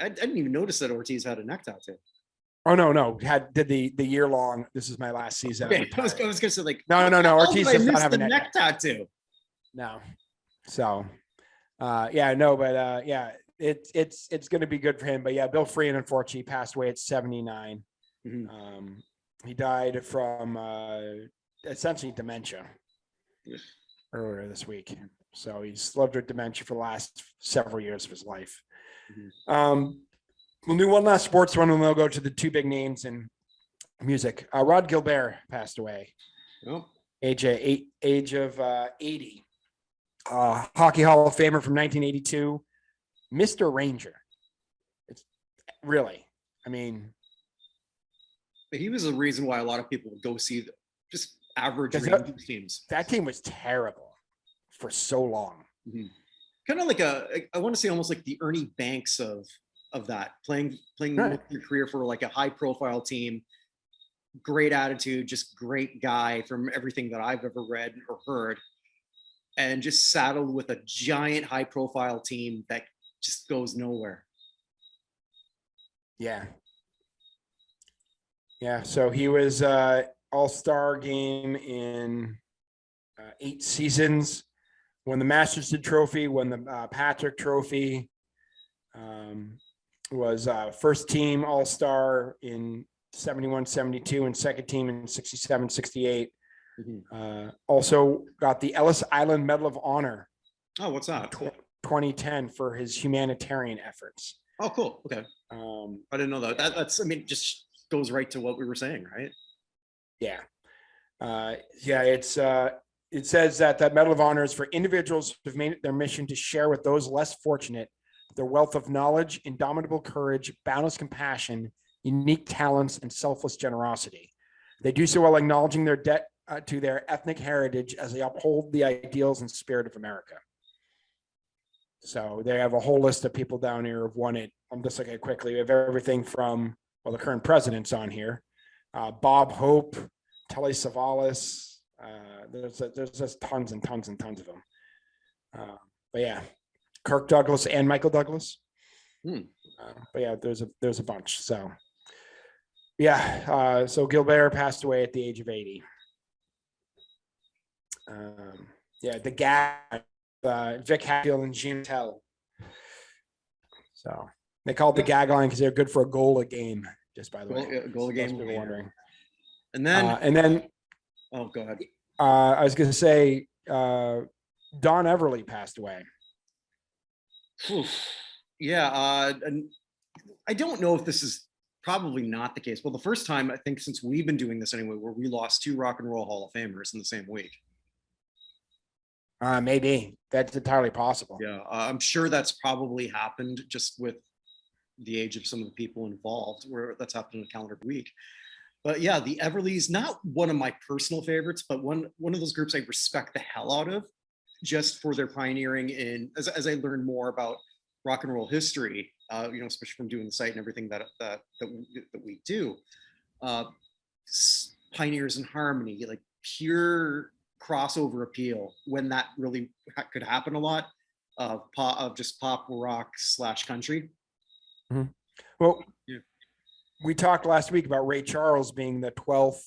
didn't even notice that Ortiz had a neck tattoo. Oh no, did the year long. This is my last season. Okay, I was gonna say no. Ortiz does not have a neck tattoo. No. So, yeah. It's going to be good for him. But yeah, Bill Freehan, unfortunately, passed away at 79. He died from essentially dementia earlier this week. So he's lived with dementia for the last several years of his life. We'll do one last sports one, and we'll go to the two big names in music. Rod Gilbert passed away. Well, age of 80. Hockey Hall of Famer from 1982, Mr. Ranger. It's really, I mean, he was the reason why a lot of people would go see just average Rangers teams. That team was terrible for so long. Mm-hmm. Kind of like I want to say almost like the Ernie Banks of that, playing Right. your career for like a high profile team, great attitude, just great guy from everything that I've ever read or heard, and just saddled with a giant high profile team that just goes nowhere. Yeah. Yeah. So he was all-star game in 8 seasons, won the Masterton Trophy, won the Patrick Trophy, was first team all-star in 71, 72, and second team in 67, 68. Mm-hmm. Also got the Ellis Island Medal of Honor. Oh, what's that? 2010 for his humanitarian efforts. Oh, cool. Okay. I didn't know that. That's, I mean, just goes right to what we were saying, right? Yeah. It says that Medal of Honor is for individuals who've made it their mission to share with those less fortunate their wealth of knowledge, indomitable courage, boundless compassion, unique talents, and selfless generosity. They do so while acknowledging their debt to their ethnic heritage as they uphold the ideals and spirit of America. So they have a whole list of people down here who've won it. I'm just looking quickly. We have everything from, well, the current president's on here. Bob Hope, Telly Savalas. There's just tons and tons and tons of them. But yeah, Kirk Douglas and Michael Douglas. But yeah, there's a bunch. So yeah, so Gilbert passed away at the age of 80. Yeah, the gag, Vic Hatfield and Jim Tell. So they called the gag line because they're good for a goal a game. Just by the way, goal a game. People wondering. And then, oh, go ahead. I was going to say, Don Everly passed away. Yeah, and I don't know if this is probably not the case. Well, the first time I think since we've been doing this anyway, where we lost 2 Rock and Roll Hall of Famers in the same week. Maybe that's entirely possible. Yeah, I'm sure that's probably happened just with the age of some of the people involved, where that's happened in a calendar week. But yeah, the Everlys, not one of my personal favorites, but one of those groups I respect the hell out of, just for their pioneering in, as I learned more about rock and roll history, especially from doing the site and everything that we do. Pioneers in harmony, like pure crossover appeal, when that really could happen a lot, of just pop rock / country. Mm-hmm. Well, yeah. We talked last week about Ray Charles being the 12th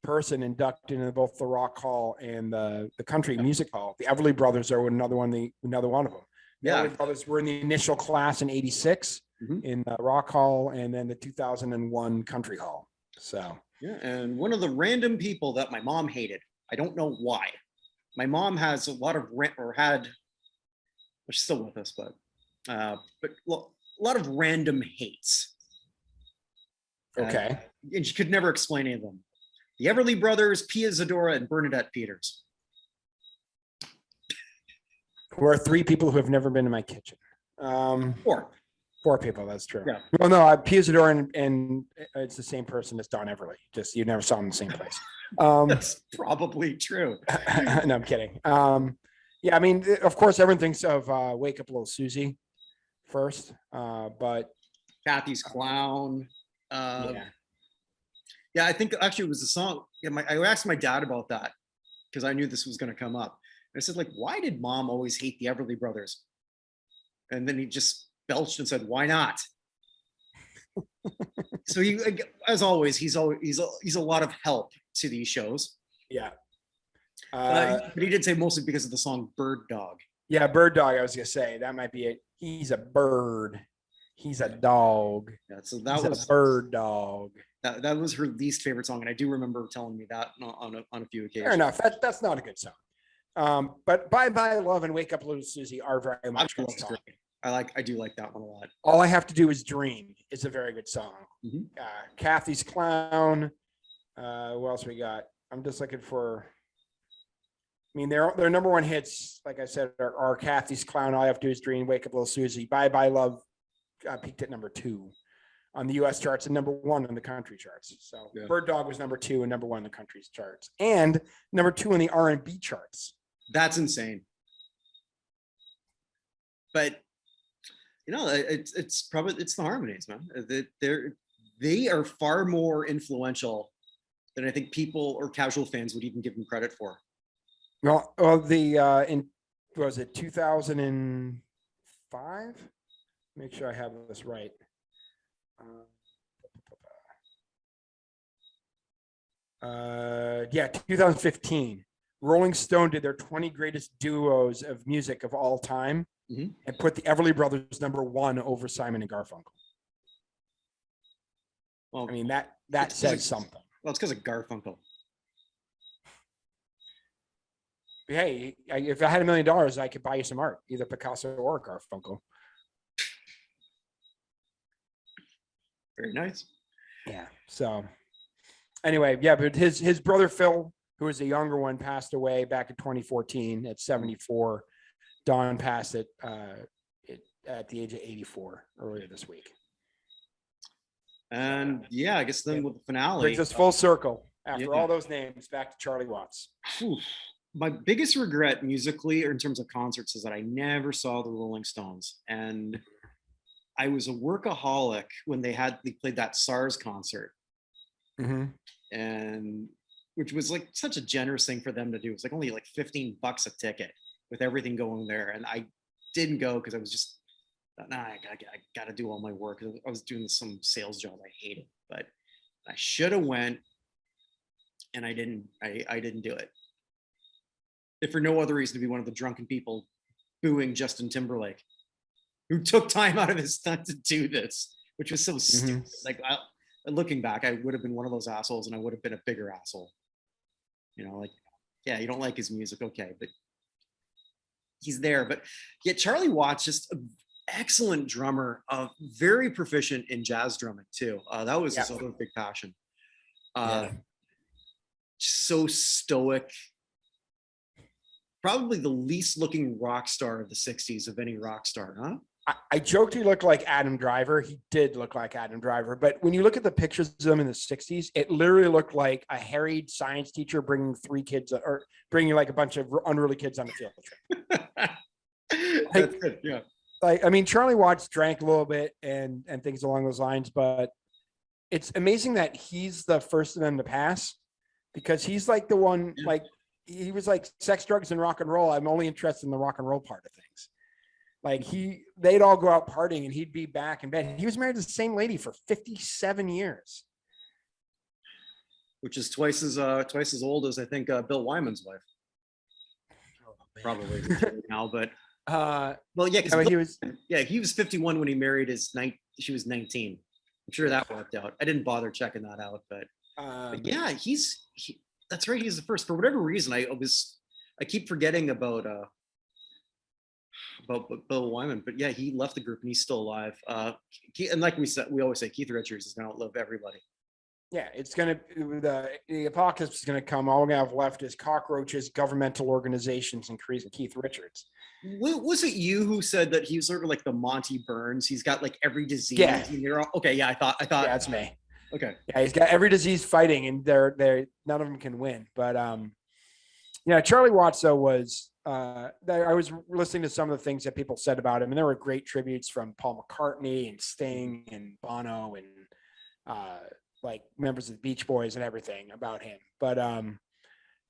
person inducted into both the Rock Hall and the Country Music Hall. The Everly Brothers are another one of them. The Everly Brothers were in the initial class in '86 in the Rock Hall, and then the 2001 Country Hall. So yeah, and one of the random people that my mom hated. I don't know why. My mom has a lot of she's still with us, but a lot of random hates. Okay. And she could never explain any of them. The Everly Brothers, Pia Zadora, and Bernadette Peters. Who are 3 people who have never been in my kitchen. 4 people, that's true. Yeah. Well, no, Pia Zadora and it's the same person as Don Everly. Just you never saw them in the same place. That's probably true. No, I'm kidding. Yeah, I mean, of course, everyone thinks of Wake Up Little Susie first, but Kathy's Clown. Yeah, I think actually it was the song. Yeah, I asked my dad about that because I knew this was going to come up. And I said, like, why did Mom always hate the Everly Brothers? And then he just belched and said, "Why not?" So he, as always, he's a lot of help to these shows. Yeah. But he did say mostly because of the song Bird Dog. Yeah, Bird Dog, I was going to say. That might be it. He's a bird. He's a dog. Yeah, so that was a bird dog. That was her least favorite song. And I do remember telling me that on a few occasions. Fair enough. That's not a good song. But Bye Bye Love and Wake Up Little Susie are very much good songs. I do like that one a lot. All I Have to Do Is Dream is a very good song. Kathy's Clown. What else we got? I'm just looking for. I mean, their number one hits, like I said, are Kathy's Clown, All I Have to Do Is Dream, Wake Up Little Susie, Bye Bye Love, peaked at number 2 on the US charts and number 1 on the country charts. So Yeah. Bird Dog was number 2 and number 1 on the country's charts, and number 2 in the R&B charts. That's insane. But it's probably the harmonies, man. They are far more influential than I think people or casual fans would even give them credit for. Well, was it 2005? Make sure I have this right. Yeah, 2015. Rolling Stone did their 20 greatest duos of music of all time, and put the Everly Brothers number 1 over Simon and Garfunkel. Well, I mean, that says something. Well, it's because of Garfunkel. Hey, if I had $1 million, I could buy you some art, either Picasso or Garfunkel. Very nice. Yeah. So anyway, yeah, but his brother Phil, who was the younger one, passed away back in 2014 at 74. Don passed at the age of 84 earlier this week. And yeah, I guess then with the finale, brings us full circle after all those names back to Charley Watts. My biggest regret musically or in terms of concerts is that I never saw the Rolling Stones. And I was a workaholic when they played that SARS concert. And which was like such a generous thing for them to do. It's like only like $15 a ticket with everything going there. And I didn't go because I was just, I got to do all my work. I was doing some sales job I hated, but I should have went, and I didn't do it. If for no other reason to be one of the drunken people booing Justin Timberlake, who took time out of his time to do this, which was so stupid. Like looking back, I would have been one of those assholes, and I would have been a bigger asshole. Like, yeah, you don't like his music, okay, but he's there. But yeah, Charley Watts, just an excellent drummer, very proficient in jazz drumming too. That was his other big passion. So stoic. Probably the least looking rock star of the 60s of any rock star, huh? I joked he looked like Adam Driver. He did look like Adam Driver. But when you look at the pictures of him in the 60s, it literally looked like a harried science teacher bringing 3 kids or bringing like a bunch of unruly kids on the field trip. That's good. Yeah. Like, I mean, Charley Watts drank a little bit and things along those lines, but it's amazing that he's the first of them to pass, because he's like the one, like, he was like, sex, drugs, and rock and roll. I'm only interested in the rock and roll part of things. Like they'd all go out partying and he'd be back in bed. He was married to the same lady for 57 years. Which is twice as old as I think Bill Wyman's wife. Oh, probably now, but well, yeah, because I mean, he was 51 when he married she was 19. I'm sure that worked out. I didn't bother checking that out, but yeah, that's right. He's the first. For whatever reason, I keep forgetting about Bill Wyman, but yeah, he left the group and he's still alive. And like we always say, Keith Richards is going to outlive everybody. Yeah, it's going to, the apocalypse is going to come. All we have left is cockroaches, governmental organizations, and Keith Richards. Was it you who said that he's sort of like the Monty Burns? He's got like every disease. Yeah. Okay. Yeah. I thought. Yeah, that's me. Okay. Yeah. He's got every disease fighting, and they're none of them can win. But yeah, Charley Watts though was, I was listening to some of the things that people said about him, and there were great tributes from Paul McCartney and Sting and Bono and like members of the Beach Boys and everything about him. But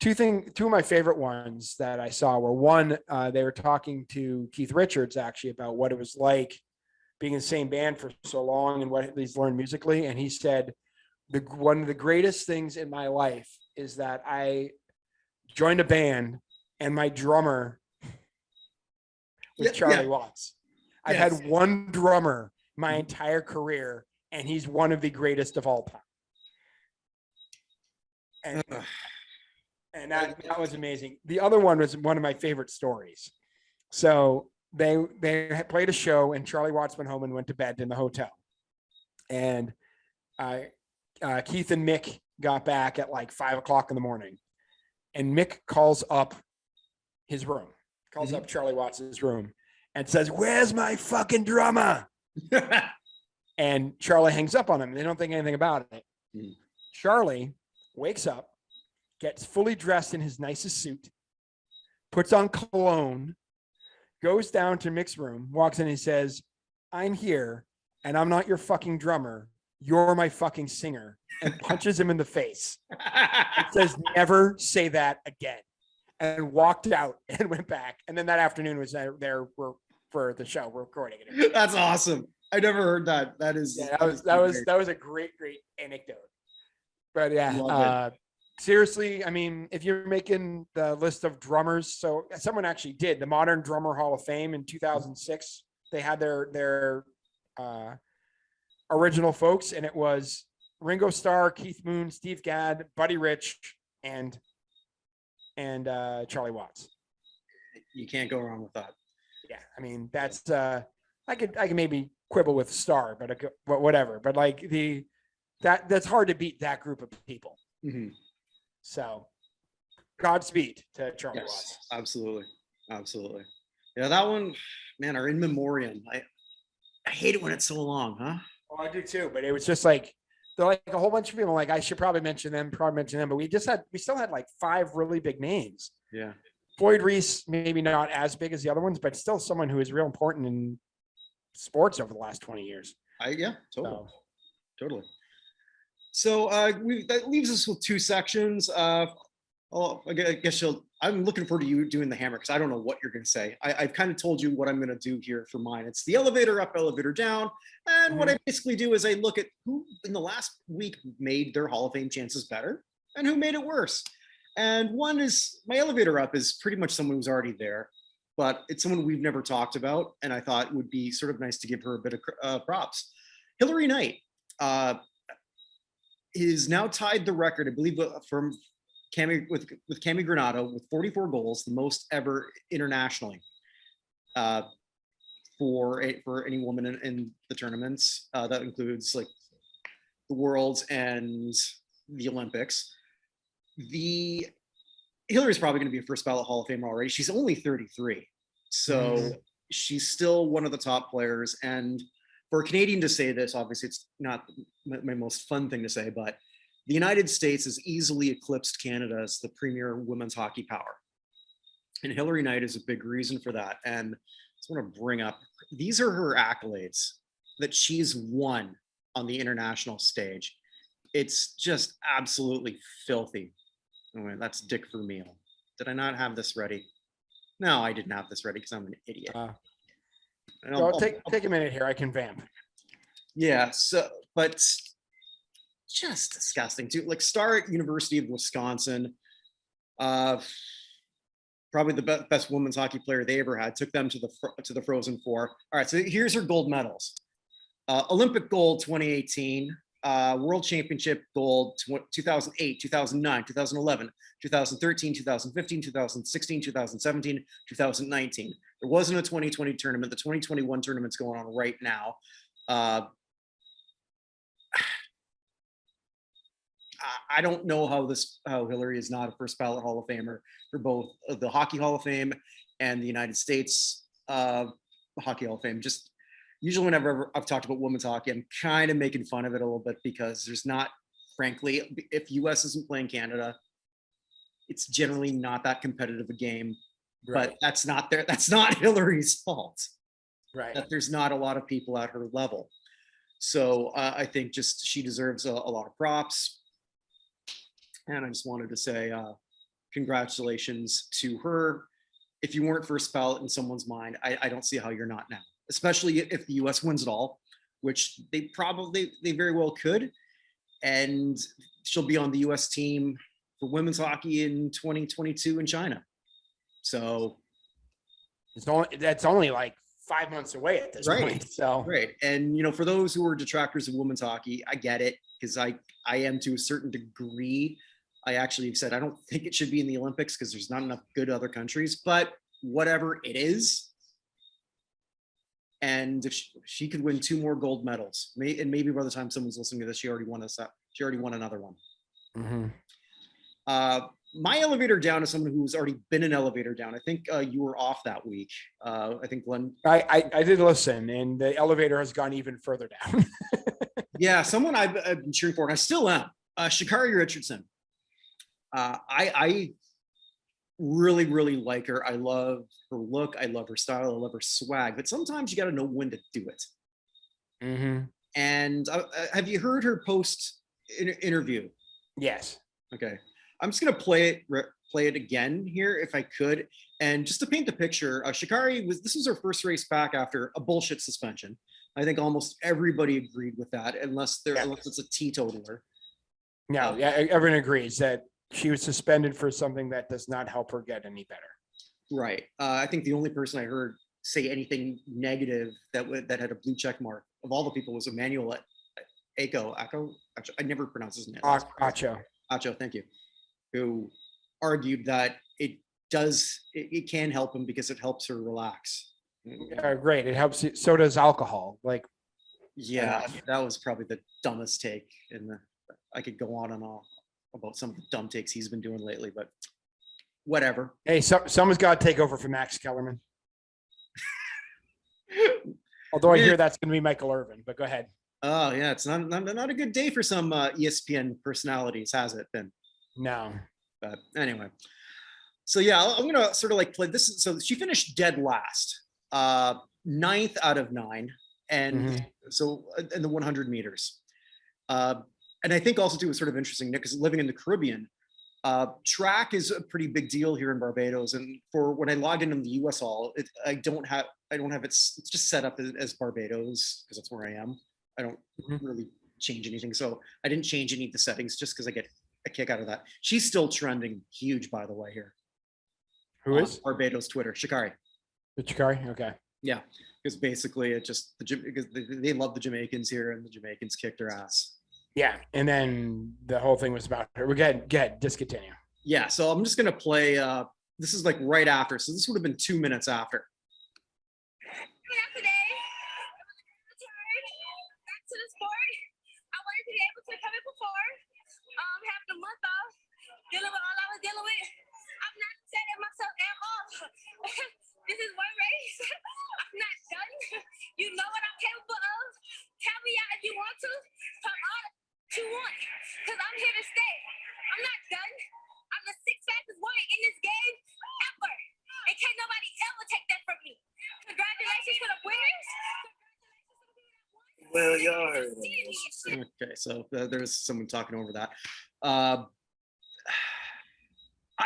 two of my favorite ones that I saw were, one, they were talking to Keith Richards actually about what it was like being in the same band for so long and what he's learned musically. And he said, one of the greatest things in my life is that I joined a band and my drummer was Charley Watts. I've had one drummer my entire career, and he's one of the greatest of all time. And that was amazing. The other one was one of my favorite stories. So they played a show, and Charley Watts went home and went to bed in the hotel. And Keith and Mick got back at like 5 o'clock in the morning, and Mick calls up his room, calls up Charley Watts' room, and says, "Where's my fucking drummer?" And Charley hangs up on him. They don't think anything about it. Charley wakes up, gets fully dressed in his nicest suit, puts on cologne, goes down to Mick's room, walks in and says, "I'm here, and I'm not your fucking drummer. You're my fucking singer," and punches him in the face. It says, "Never say that again," and walked out and went back. And then that afternoon was there for the show. We're recording it. That's awesome. I never heard that. That was a great anecdote. But yeah, seriously, I mean, if you're making the list of drummers, so someone actually did the Modern Drummer Hall of Fame in 2006. They had their original folks, and it was Ringo Starr, Keith Moon, Steve Gadd, Buddy Rich, and Charley Watts. You can't go wrong with that. Yeah, I mean, that's I could maybe quibble with Starr, but whatever. But like that's hard to beat that group of people. So, Godspeed to Charley Watts. Absolutely. Yeah, that one, man, our in memoriam. I hate it when it's so long, huh? Oh, I do too. But it was just like they're like a whole bunch of people. Like I should probably mention them. But we still had like 5 really big names. Yeah. Floyd Reese, maybe not as big as the other ones, but still someone who is real important in sports over the last 20 years. Totally. So that leaves us with 2 sections. I guess I'm looking forward to you doing the hammer because I don't know what you're going to say. I've kind of told you what I'm going to do here for mine. It's the elevator up, elevator down. And what I basically do is I look at who in the last week made their Hall of Fame chances better and who made it worse. And one is my elevator up is pretty much someone who's already there, but it's someone we've never talked about. And I thought it would be sort of nice to give her a bit of props. Hilary Knight is now tied the record, I believe, from Cami with Cami Granato with 44 goals, the most ever internationally for any woman in the tournaments. That includes like the Worlds and the Olympics. Hillary's probably going to be a first ballot Hall of Famer already. She's only 33, so she's still one of the top players. And for a Canadian to say this, obviously it's not my most fun thing to say, but the United States has easily eclipsed Canada as the premier women's hockey power. And Hilary Knight is a big reason for that. And I just want to bring up, these are her accolades that she's won on the international stage. It's just absolutely filthy. Oh, that's Dick Vermeil. Did I not have this ready? No, I didn't have this ready because I'm an idiot. Take a minute here. I can vamp. Yeah. So, but just disgusting too. Like star at University of Wisconsin, probably the best women's hockey player they ever had. Took them to the Frozen Four. All right. So here's her gold medals: Olympic gold 2018. World Championship gold 2008, 2009, 2011, 2013, 2015, 2016, 2017, 2019. There wasn't a 2020 tournament. The 2021 tournament's going on right now. I don't know how Hilary is not a first ballot Hall of Famer for both the Hockey Hall of Fame and the United States Hockey Hall of Fame. Just usually whenever I've talked about women's hockey, I'm kind of making fun of it a little bit because there's not, frankly, if US isn't playing Canada, it's generally not that competitive a game. Right. But that's not Hillary's fault. Right. That there's not a lot of people at her level. So I think just she deserves a lot of props. And I just wanted to say congratulations to her. If you weren't first ballot in someone's mind, I don't see how you're not now, especially if the US wins it all, which they very well could. And she'll be on the US team for women's hockey in 2022 in China. So that's only like 5 months away at this point. So right. And for those who are detractors of women's hockey, I get it, because I am to a certain degree. I actually have said I don't think it should be in the Olympics because there's not enough good other countries, but whatever it is. And if she could win 2 more gold medals, and maybe by the time someone's listening to this, she already won another one. Mhm. My elevator down is someone who's already been an elevator down. I think you were off that week. I think Glenn. I did listen, and the elevator has gone even further down. Yeah, someone I've been cheering for, and I still am. Sha'Carri Richardson. I really, really like her. I love her look. I love her style. I love her swag. But sometimes you got to know when to do it. Mm-hmm. And have you heard her post interview? Yes. Okay. I'm just gonna play it again here if I could, and just to paint the picture. Sha'Carri this was her first race back after a bullshit suspension. I think almost everybody agreed with that, unless it's a teetotaler. No, yeah, everyone agrees that she was suspended for something that does not help her get any better. Right. I think the only person I heard say anything negative that had a blue check mark of all the people was Emmanuel Acho. I never pronounce his name. Acho. Acho, thank you. Who argued that it can help him because it helps her relax. Great. It helps. So does alcohol. Like, yeah, that was probably the dumbest take. I could go on and on about some of the dumb takes he's been doing lately, but whatever. Hey, someone's got to take over for Max Kellerman. Although I hear that's going to be Michael Irvin, but go ahead. Oh yeah, it's not a good day for some ESPN personalities, has it been? No. But anyway, so yeah, I'm gonna sort of like play this. So she finished dead last, 9th out of 9, and so in the 100 meters. And I think also too was sort of interesting, Nick, because living in the Caribbean, track is a pretty big deal here in Barbados. And for when I logged in the US All, I don't have it's just set up as Barbados because that's where I am. I don't really change anything, so I didn't change any of the settings just because I get a kick out of that. She's still trending huge, by the way, here. Who is? Barbados Twitter? Sha'Carri. Sha'Carri? Okay. Yeah, because basically it just because they love the Jamaicans here, and the Jamaicans kicked her ass. Yeah, and then the whole thing was about her. Go ahead, discontinue. Yeah, so I'm just gonna play. This is like right after, so this would have been 2 minutes after. To the sport, I wanted to be able to come in before, having a month off, dealing with all I was dealing with. I'm not setting myself at all. This is one race. I'm not done. You know what I'm capable of. Tell me out if you want to. Talk all you want, because I'm here to stay. I'm not done. I'm the 6th fastest woman in this game ever. And can't nobody ever take that from me. Congratulations to the winners. Well, y'all heard it. Okay, so there's someone talking over that. I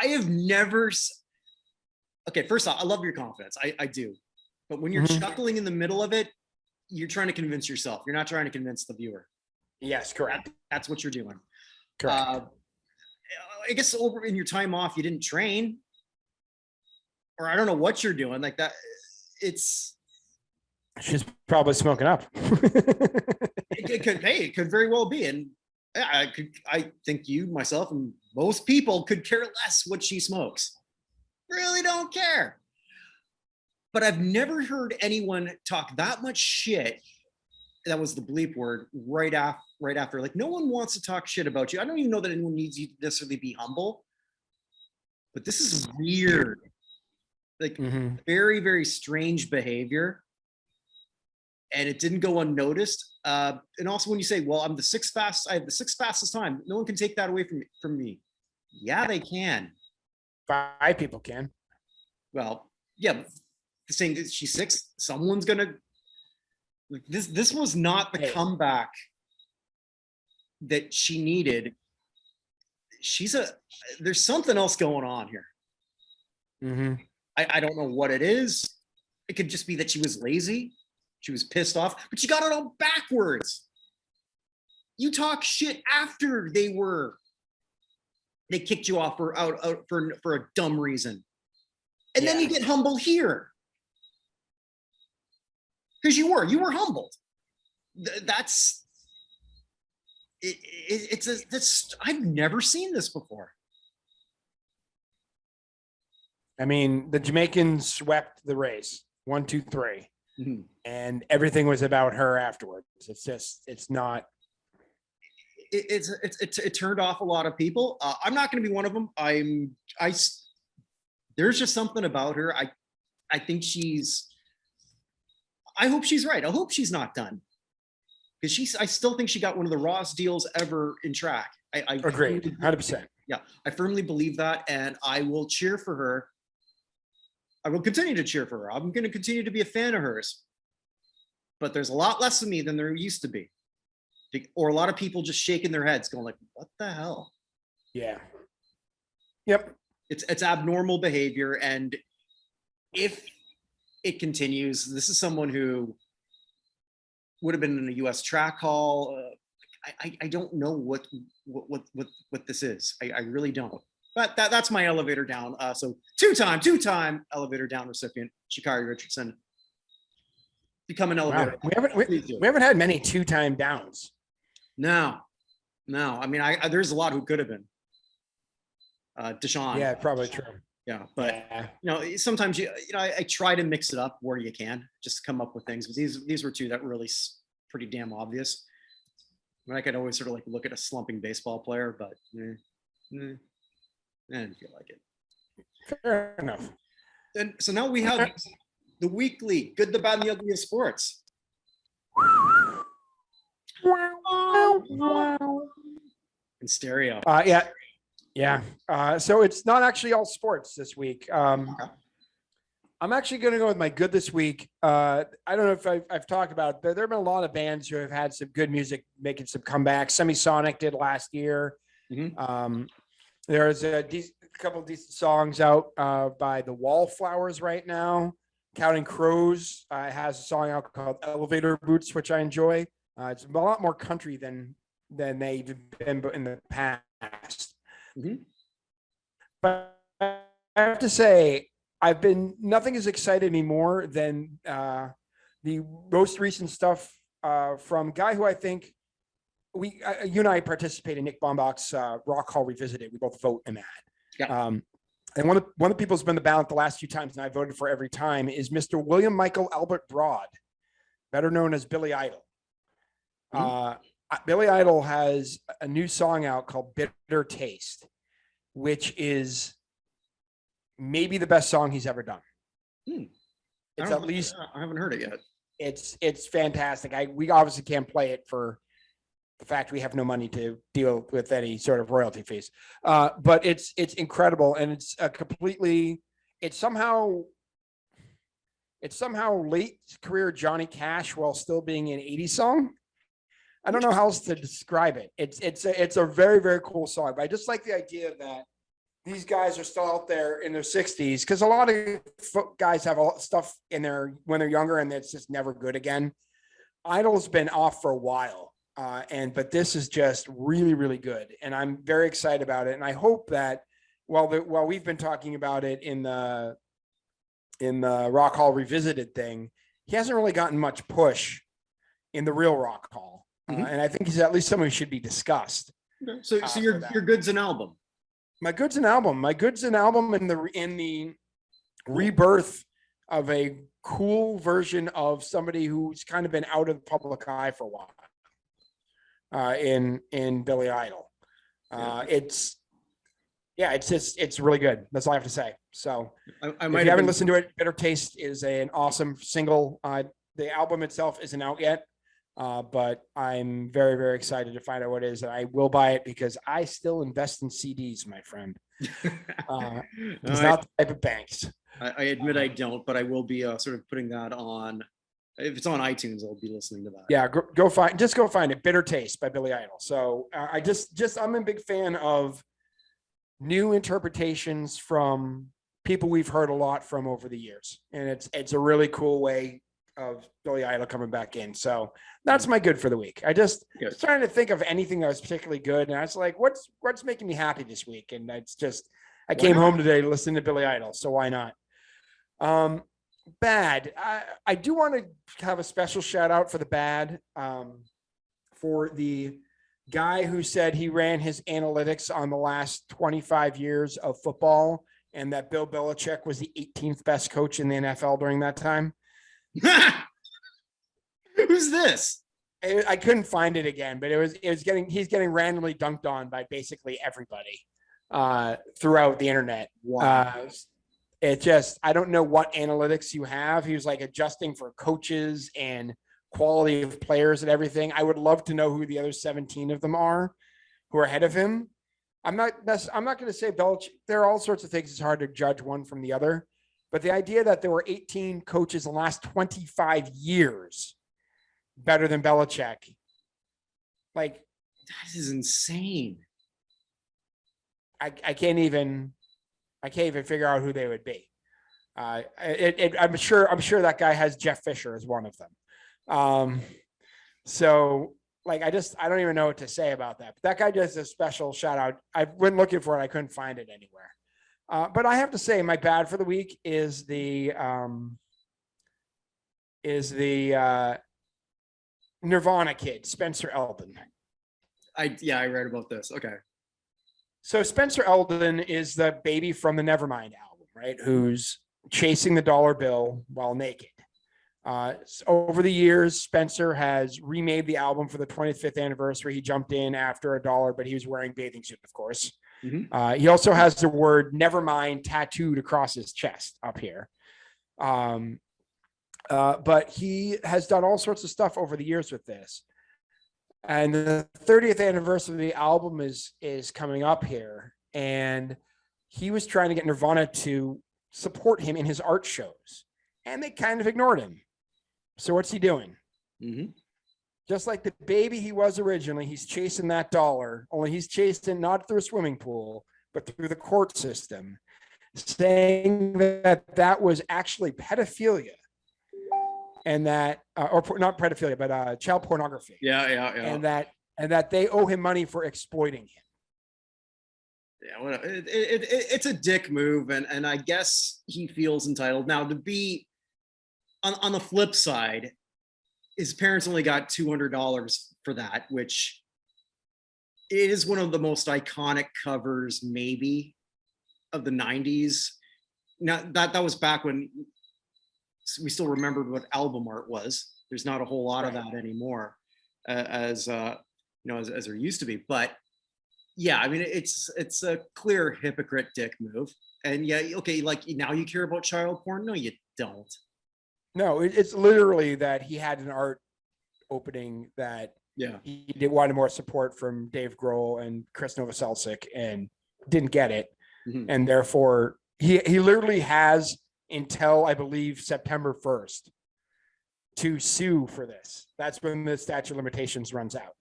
have never. Okay, first off, I love your confidence. I do. But when you're chuckling in the middle of it, you're trying to convince yourself. You're not trying to convince the viewer. Yes, correct. That's what you're doing. Correct. I guess over in your time off, you didn't train. Or I don't know what you're doing. Like that, it's. She's probably smoking up. It could very well be. And I think you, myself, and most people could care less what she smokes. Really don't care. But I've never heard anyone talk that much shit. That was the bleep word right after. Like, no one wants to talk shit about you. I don't even know that anyone needs you to necessarily be humble. But this is weird. Like, very, very strange behavior. And it didn't go unnoticed. And also when you say, well, I'm the 6th fastest, I have the 6th fastest time. No one can take that away from me. Yeah, they can. 5 people can. Well, yeah, saying that she's 6th, someone's gonna, this was not the comeback that she needed. There's something else going on here. I don't know what it is. It could just be that she was lazy. She was pissed off, but she got it all backwards. You talk shit after they kicked you off for a dumb reason. And then you get humble here. Because you were humbled. That's I've never seen this before. I mean, the Jamaicans swept the race 1, 2, 3. And everything was about her afterwards. It's not. it turned off a lot of people. I'm not going to be one of them. There's just something about her. I think I hope she's right. I hope she's not done, because I still think she got one of the rawest deals ever in track. I Agreed, 100%. Yeah, I firmly believe that, and I will cheer for her. I will continue to cheer for her. I'm going to continue to be a fan of hers, but there's a lot less of me than there used to be, or a lot of people just shaking their heads, going like, "What the hell?" Yeah. Yep. It's abnormal behavior, and if it continues, this is someone who would have been in a U.S. track hall. I don't know what this is. I really don't. But that's my elevator down. So two-time elevator down recipient, Sha'Carri Richardson. Become an elevator. Wow. We haven't had many two-time downs. No. I mean, there's a lot who could have been. Deshaun. Yeah, probably true. Yeah, but sometimes I try to mix it up where you can, just to come up with things. But these were two that really pretty damn obvious. I mean, I could always sort of like look at a slumping baseball player, but I didn't feel like it. Fair enough. And so now we have the weekly good, the bad, and the ugly of sports. In stereo. Yeah. So it's not actually all sports this week. I'm actually going to go with my good this week. I don't know if I've talked about it, but there have been a lot of bands who have had some good music making some comebacks. Semisonic did last year. Mm-hmm. There's a couple of decent songs out by the Wallflowers right now. Counting Crows has a song out called Elevator Boots, which I enjoy. It's a lot more country than they've been in the past. Mm-hmm. But I have to say, nothing has excited me more than the most recent stuff from a guy who I think you and I participate in Nick Bombach's Rock Hall Revisited. We both vote in that. Yeah. And one of the people who's been the ballot the last few times, and I voted for every time, is Mr. William Michael Albert Broad, better known as Billy Idol. Mm-hmm. Billy Idol has a new song out called Bitter Taste, which is maybe the best song he's ever done. It's at least, I haven't heard it yet. It's fantastic. We obviously can't play it for the fact we have no money to deal with any sort of royalty fees. But it's incredible, and it's somehow late career Johnny Cash while still being an 80s song. I don't know how else to describe it. It's a very, very cool song. But I just like the idea that these guys are still out there in their 60s, because a lot of guys have stuff in there when they're younger and it's just never good again. Idol's been off for a while, but this is just really, really good, and I'm very excited about it. And I hope that while we've been talking about it in the Rock Hall Revisited thing, he hasn't really gotten much push in the real Rock Hall, and I think he's at least someone who should be discussed. Okay. So your good's an album. My good's an album in the rebirth of a cool version of somebody who's kind of been out of the public eye for a while, in Billy Idol. It's really good. That's all I have to say. So if you haven't listened to it, Bitter Taste is an awesome single. The album itself isn't out yet, but I'm very, very excited to find out what it is. And I will buy it because I still invest in CDs, my friend. It's not the type of banks. I admit I don't, but I will be sort of putting that on. If it's on iTunes, I'll be listening to that. Yeah, go find it. Bitter Taste by Billy Idol. So I'm a big fan of new interpretations from people we've heard a lot from over the years, and it's a really cool way of Billy Idol coming back in. So that's my good for the week. I was trying to think of anything that was particularly good, and I was like, what's making me happy this week? And I came home today to listen to Billy Idol, so why not? Bad. I do want to have a special shout out for the bad, for the guy who said he ran his analytics on the last 25 years of football, and that Bill Belichick was the 18th best coach in the NFL during that time. Who's this? I couldn't find it again, but he's getting randomly dunked on by basically everybody throughout the internet. Wow. I don't know what analytics you have. He was like adjusting for coaches and quality of players and everything. I would love to know who the other 17 of them are who are ahead of him. I'm not going to say Belichick. There are all sorts of things. It's hard to judge one from the other, but the idea that there were 18 coaches in the last 25 years better than Belichick, like, that is insane. I can't even figure out who they would be. I'm sure that guy has Jeff Fisher as one of them. So like, I don't even know what to say about that. But that guy does a special shout out. I went looking for it. I couldn't find it anywhere. But I have to say my bad for the week is the Nirvana kid, Spencer Eldon. I read about this. Okay. So Spencer Eldon is the baby from the Nevermind album, right? Who's chasing the dollar bill while naked. So over the years, Spencer has remade the album for the 25th anniversary. He jumped in after $1, but he was wearing bathing suit, of course. Mm-hmm. He also has the word Nevermind tattooed across his chest up here. But he has done all sorts of stuff over the years with this. And the 30th anniversary of the album is coming up here. And he was trying to get Nirvana to support him in his art shows. And they kind of ignored him. So what's he doing? Mm-hmm. Just like the baby he was originally, he's chasing that dollar, only he's chasing not through a swimming pool, but through the court system, saying that was actually pedophilia. And that, or not pedophilia, but child pornography. Yeah. And that they owe him money for exploiting him. Yeah, well, it's a dick move, and I guess he feels entitled now to be. On the flip side, his parents only got $200 for that, which is one of the most iconic covers, maybe, of the '90s. Now that was back when we still remembered what album art was. There's not a whole lot of that anymore, as there used to be. But yeah, I mean, it's a clear hypocrite dick move. And yeah, okay, like now you care about child porn? No, you don't. No, it's literally that he had an art opening that he wanted more support from Dave Grohl and Chris Novoselic and didn't get it. Mm-hmm. And therefore he literally has until I believe September 1st to sue for this. That's when the statute of limitations runs out.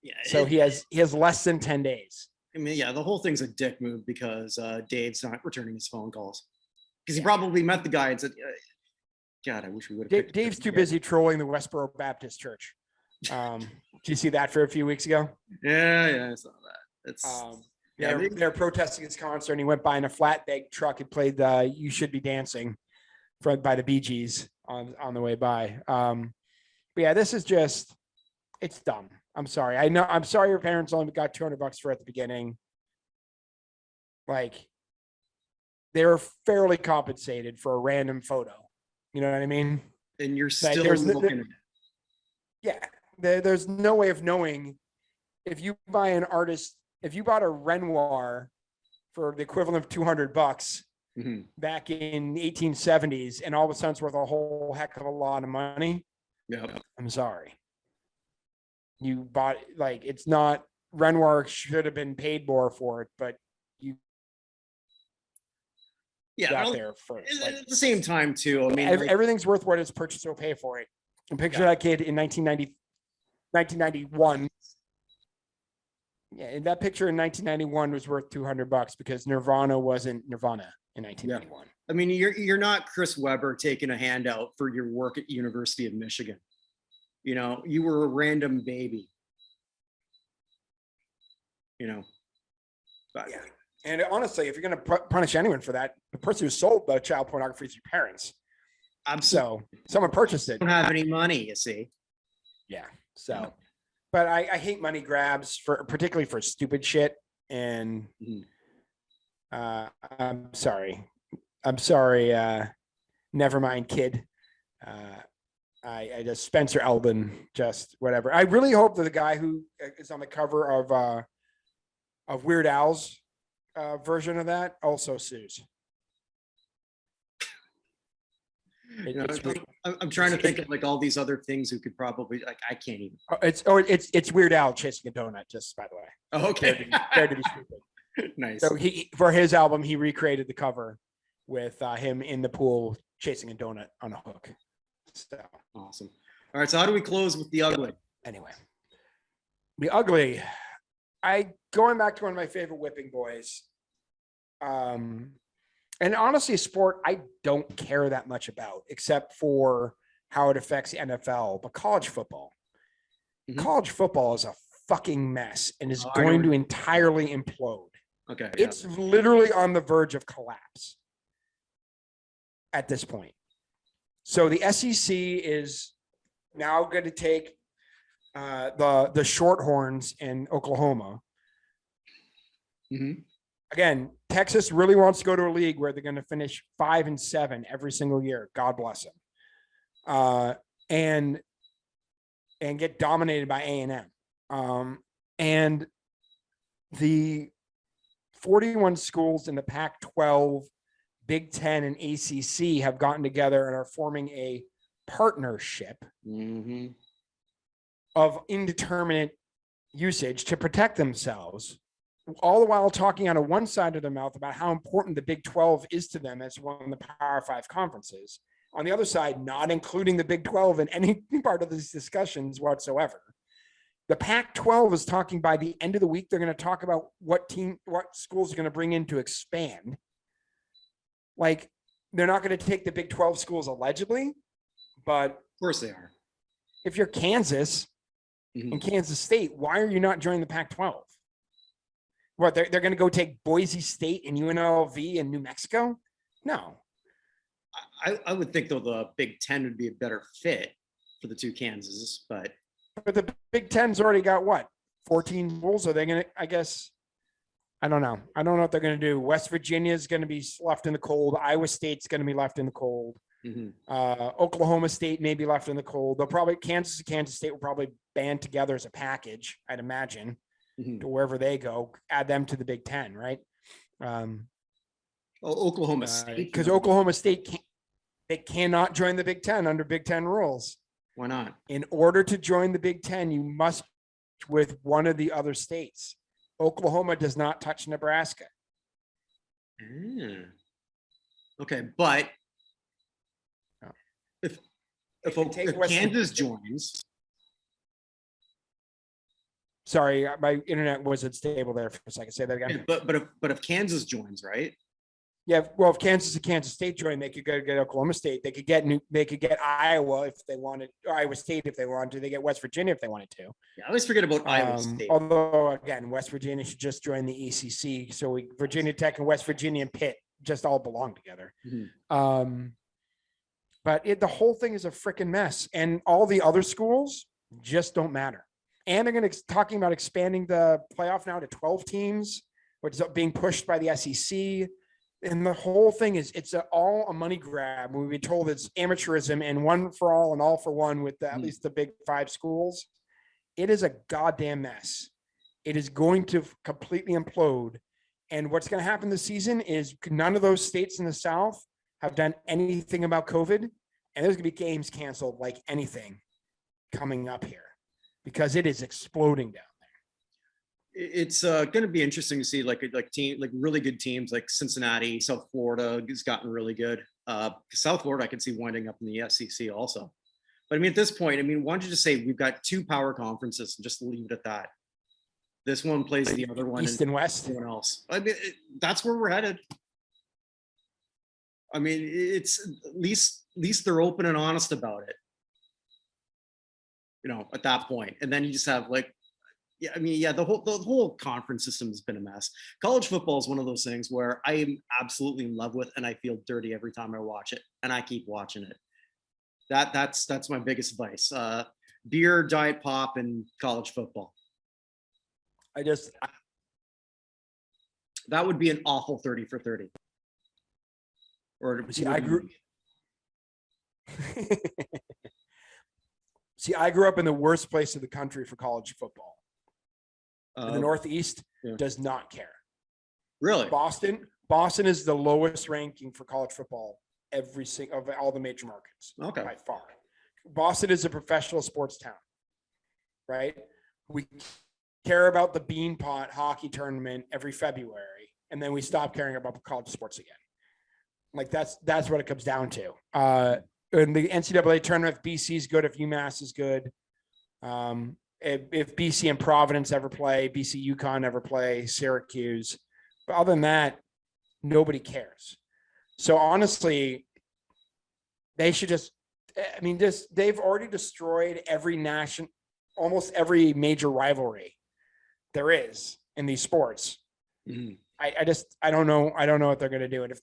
Yeah. So he has less than 10 days. I mean, yeah, the whole thing's a dick move because Dave's not returning his phone calls because he probably met the guy and said, God, I wish we would have. Dave's too busy trolling the Westboro Baptist Church. Did you see that for a few weeks ago? Yeah, I saw that. It's they're protesting his concert, and he went by in a flatbed truck and played the "You Should Be Dancing" by the Bee Gees on the way by. But yeah, this is just, it's dumb. I'm sorry. I'm sorry your parents only got $200 for it at the beginning. Like, they're fairly compensated for a random photo. You know what I mean? And you're still looking at it. Yeah. There's no way of knowing if you buy an artist, if you bought a Renoir for the equivalent of $200 mm-hmm. back in the 1870s, and all of a sudden it's worth a whole heck of a lot of money. Yep. I'm sorry. You bought, like, it's not, Renoir should have been paid more for it, but you got there first. At the same time, too. I mean, everything's worth what its purchaser will pay for it. And picture that kid in 1991. Yeah, and that picture in 1991 was worth $200 because Nirvana wasn't Nirvana in 1991. Yeah. I mean, you're not Chris Webber taking a handout for your work at University of Michigan. You know, you were a random baby. You know. But, yeah. And honestly, if you're going to punish anyone for that, the person who sold the child pornography is your parents. So someone purchased it. Don't have any money, you see. Yeah. So, but I hate money grabs particularly for stupid shit. And I'm sorry. Never mind, kid. I just Spencer Elden, just whatever. I really hope that the guy who is on the cover of Weird Al's version of that also sues. I'm trying to think of like all these other things who could probably like. I can't even. It's Weird Al chasing a donut. Just by the way. Oh, okay. Dare to be stupid. Nice. So for his album, he recreated the cover with him in the pool chasing a donut on a hook. So awesome. All right. So how do we close with the ugly? Anyway, the ugly. Going back to one of my favorite whipping boys. And honestly, a sport I don't care that much about, except for how it affects the NFL, but college football. Mm-hmm. College football is a fucking mess and is going to entirely implode. Okay. It's literally on the verge of collapse at this point. So the SEC is now going to take the Shorthorns in Oklahoma. Mm-hmm. Again, Texas really wants to go to a league where they're going to finish 5 and 7 every single year. God bless them. And get dominated by A&M. And the 41 schools in the Pac-12, Big Ten, and ACC have gotten together and are forming a partnership of indeterminate usage to protect themselves, all the while talking out of one side of their mouth about how important the Big 12 is to them as one of the Power 5 conferences. On the other side, not including the Big 12 in any part of these discussions whatsoever. The Pac-12 is talking by the end of the week, they're going to talk about what schools are going to bring in to expand. Like, they're not going to take the Big 12 schools allegedly, but of course they are. If you're Kansas and Kansas State, why are you not joining the Pac-12? What, they're going to go take Boise State and UNLV and New Mexico? No. I would think, though, the Big Ten would be a better fit for the two Kansases, but the Big Ten's already got what? 14 schools? Are they going to, I guess, I don't know. I don't know what they're going to do. West Virginia is going to be left in the cold. Iowa State's going to be left in the cold. Oklahoma State may be left in the cold. They'll probably, Kansas and Kansas State will probably band together as a package, I'd imagine. To wherever they go, add them to the Big Ten, right? Oklahoma State, because Oklahoma State they cannot join the Big Ten under Big Ten rules. Why not? In order to join the Big Ten, you must with one of the other states. Oklahoma does not touch Nebraska. Okay, but if Kansas joins. Sorry, my internet wasn't stable there for a second. Say that again. Yeah, but if Kansas joins, right? Yeah, well, if Kansas and Kansas State join, they could go get Oklahoma State. They could get Iowa if they wanted, or Iowa State if they wanted to. They get West Virginia if they wanted to. Yeah, I always forget about Iowa State. Although, again, West Virginia should just join the ACC. So Virginia Tech and West Virginia and Pitt just all belong together. But the whole thing is a freaking mess, and all the other schools just don't matter. And they're going to talking about expanding the playoff now to 12 teams, which is being pushed by the SEC. And the whole thing is all a money grab. We've been told it's amateurism and one for all and all for one with at least the Big 5 schools. It is a goddamn mess. It is going to completely implode. And what's going to happen this season is none of those states in the South have done anything about COVID. And there's going to be games canceled like anything coming up here, because it is exploding down there. It's going to be interesting to see like really good teams like Cincinnati, South Florida has gotten really good. South Florida, I can see winding up in the SEC also. But I mean, at this point, I mean, why don't you just say we've got 2 power conferences and just leave it at that? This one plays the other one, East and West. Everyone else. I mean, that's where we're headed. I mean, it's at least they're open and honest about it. You know, at that point, and then you just have like, yeah, I mean, yeah, the whole conference system has been a mess. College football is one of those things where I am absolutely in love with, and I feel dirty every time I watch it, and I keep watching it. That's my biggest vice. Beer, diet pop, and college football. That would be an awful 30 for 30. Or see, I grew. See, I grew up in the worst place in the country for college football. In the Northeast does not care. Really? Boston is the lowest ranking for college football every single of all the major markets. Okay. By far. Boston is a professional sports town, right? We care about the Beanpot hockey tournament every February, and then we stop caring about college sports again. Like that's what it comes down to. In the NCAA tournament, if BC is good, if UMass is good, if BC and Providence ever play, BC UConn ever play, Syracuse. But other than that, nobody cares. So honestly, they should just, I mean, they've already destroyed almost every major rivalry there is in these sports. Mhm. I don't know what they're going to do. And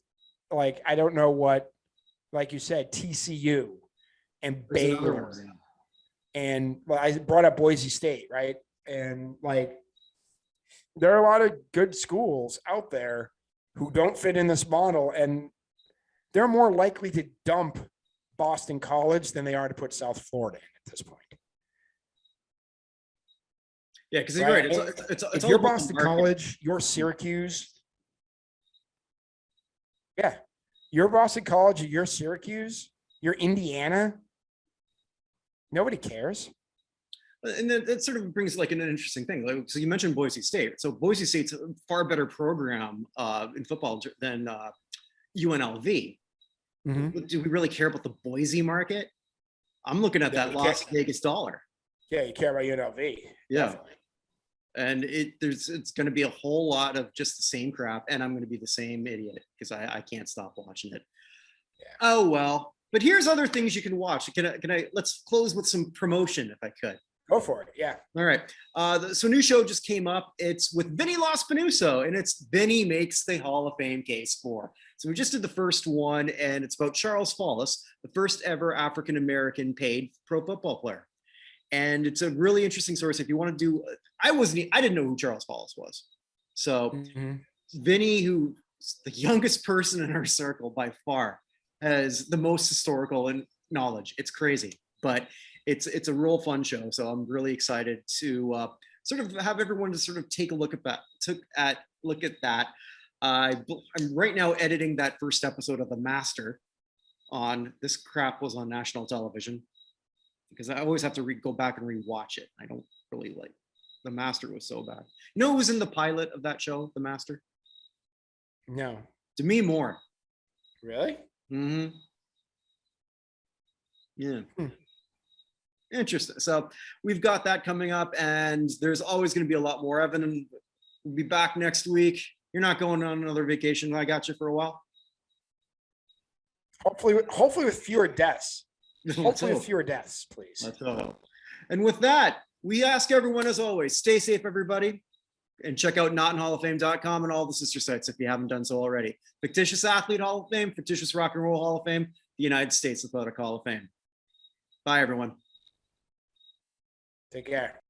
I don't know what, like you said, TCU and Baylor. And I brought up Boise State, right? And there are a lot of good schools out there who don't fit in this model, and they're more likely to dump Boston College than they are to put South Florida in at this point. Yeah, because you're right. It's if all you're about Boston the market. College, you're Syracuse. Yeah, you're Boston College, you're Syracuse, you're Indiana. Nobody cares. And that sort of brings an interesting thing. So you mentioned Boise State. So Boise State's a far better program in football than UNLV. Mm-hmm. Do we really care about the Boise market? I'm looking at that Las Vegas dollar. Yeah, you care about UNLV. Yeah. Definitely. And it's going to be a whole lot of just the same crap, and I'm going to be the same idiot because I can't stop watching it. Yeah. Oh well. But here's other things you can watch. Let's close with some promotion if I could. Go for it. Yeah. All right. So a new show just came up. It's with Vinny Lospinuso, and it's Vinny Makes the Hall of Fame Case for. So we just did the first one, and it's about Charles Follis, the first ever African-American paid pro football player. And it's a really interesting source. If you want to do, I didn't know who Charles Follis was. So Vinny, who's the youngest person in our circle by far, has the most historical knowledge. It's crazy, but it's a real fun show. So I'm really excited to sort of have everyone to sort of take a look at that. I'm right now editing that first episode of The Master. This crap was on national television because I always have to go back and rewatch it. I don't really like The Master. Was so bad. You know who was in the pilot of that show, The Master? No. Demi Moore. Really? Mm-hmm. Yeah. Interesting. So we've got that coming up, and there's always going to be a lot more. Evan will be back next week. You're not going on another vacation. I got you for a while. Hopefully with fewer deaths. Hopefully with fewer deaths, please. Let's hope. And with that, we ask everyone, as always, stay safe, everybody, and check out notinhallofame.com and all the sister sites if you haven't done so already. Fictitious Athlete Hall of Fame, Fictitious Rock and Roll Hall of Fame, the United States Athletic Hall of Fame. Bye, everyone. Take care.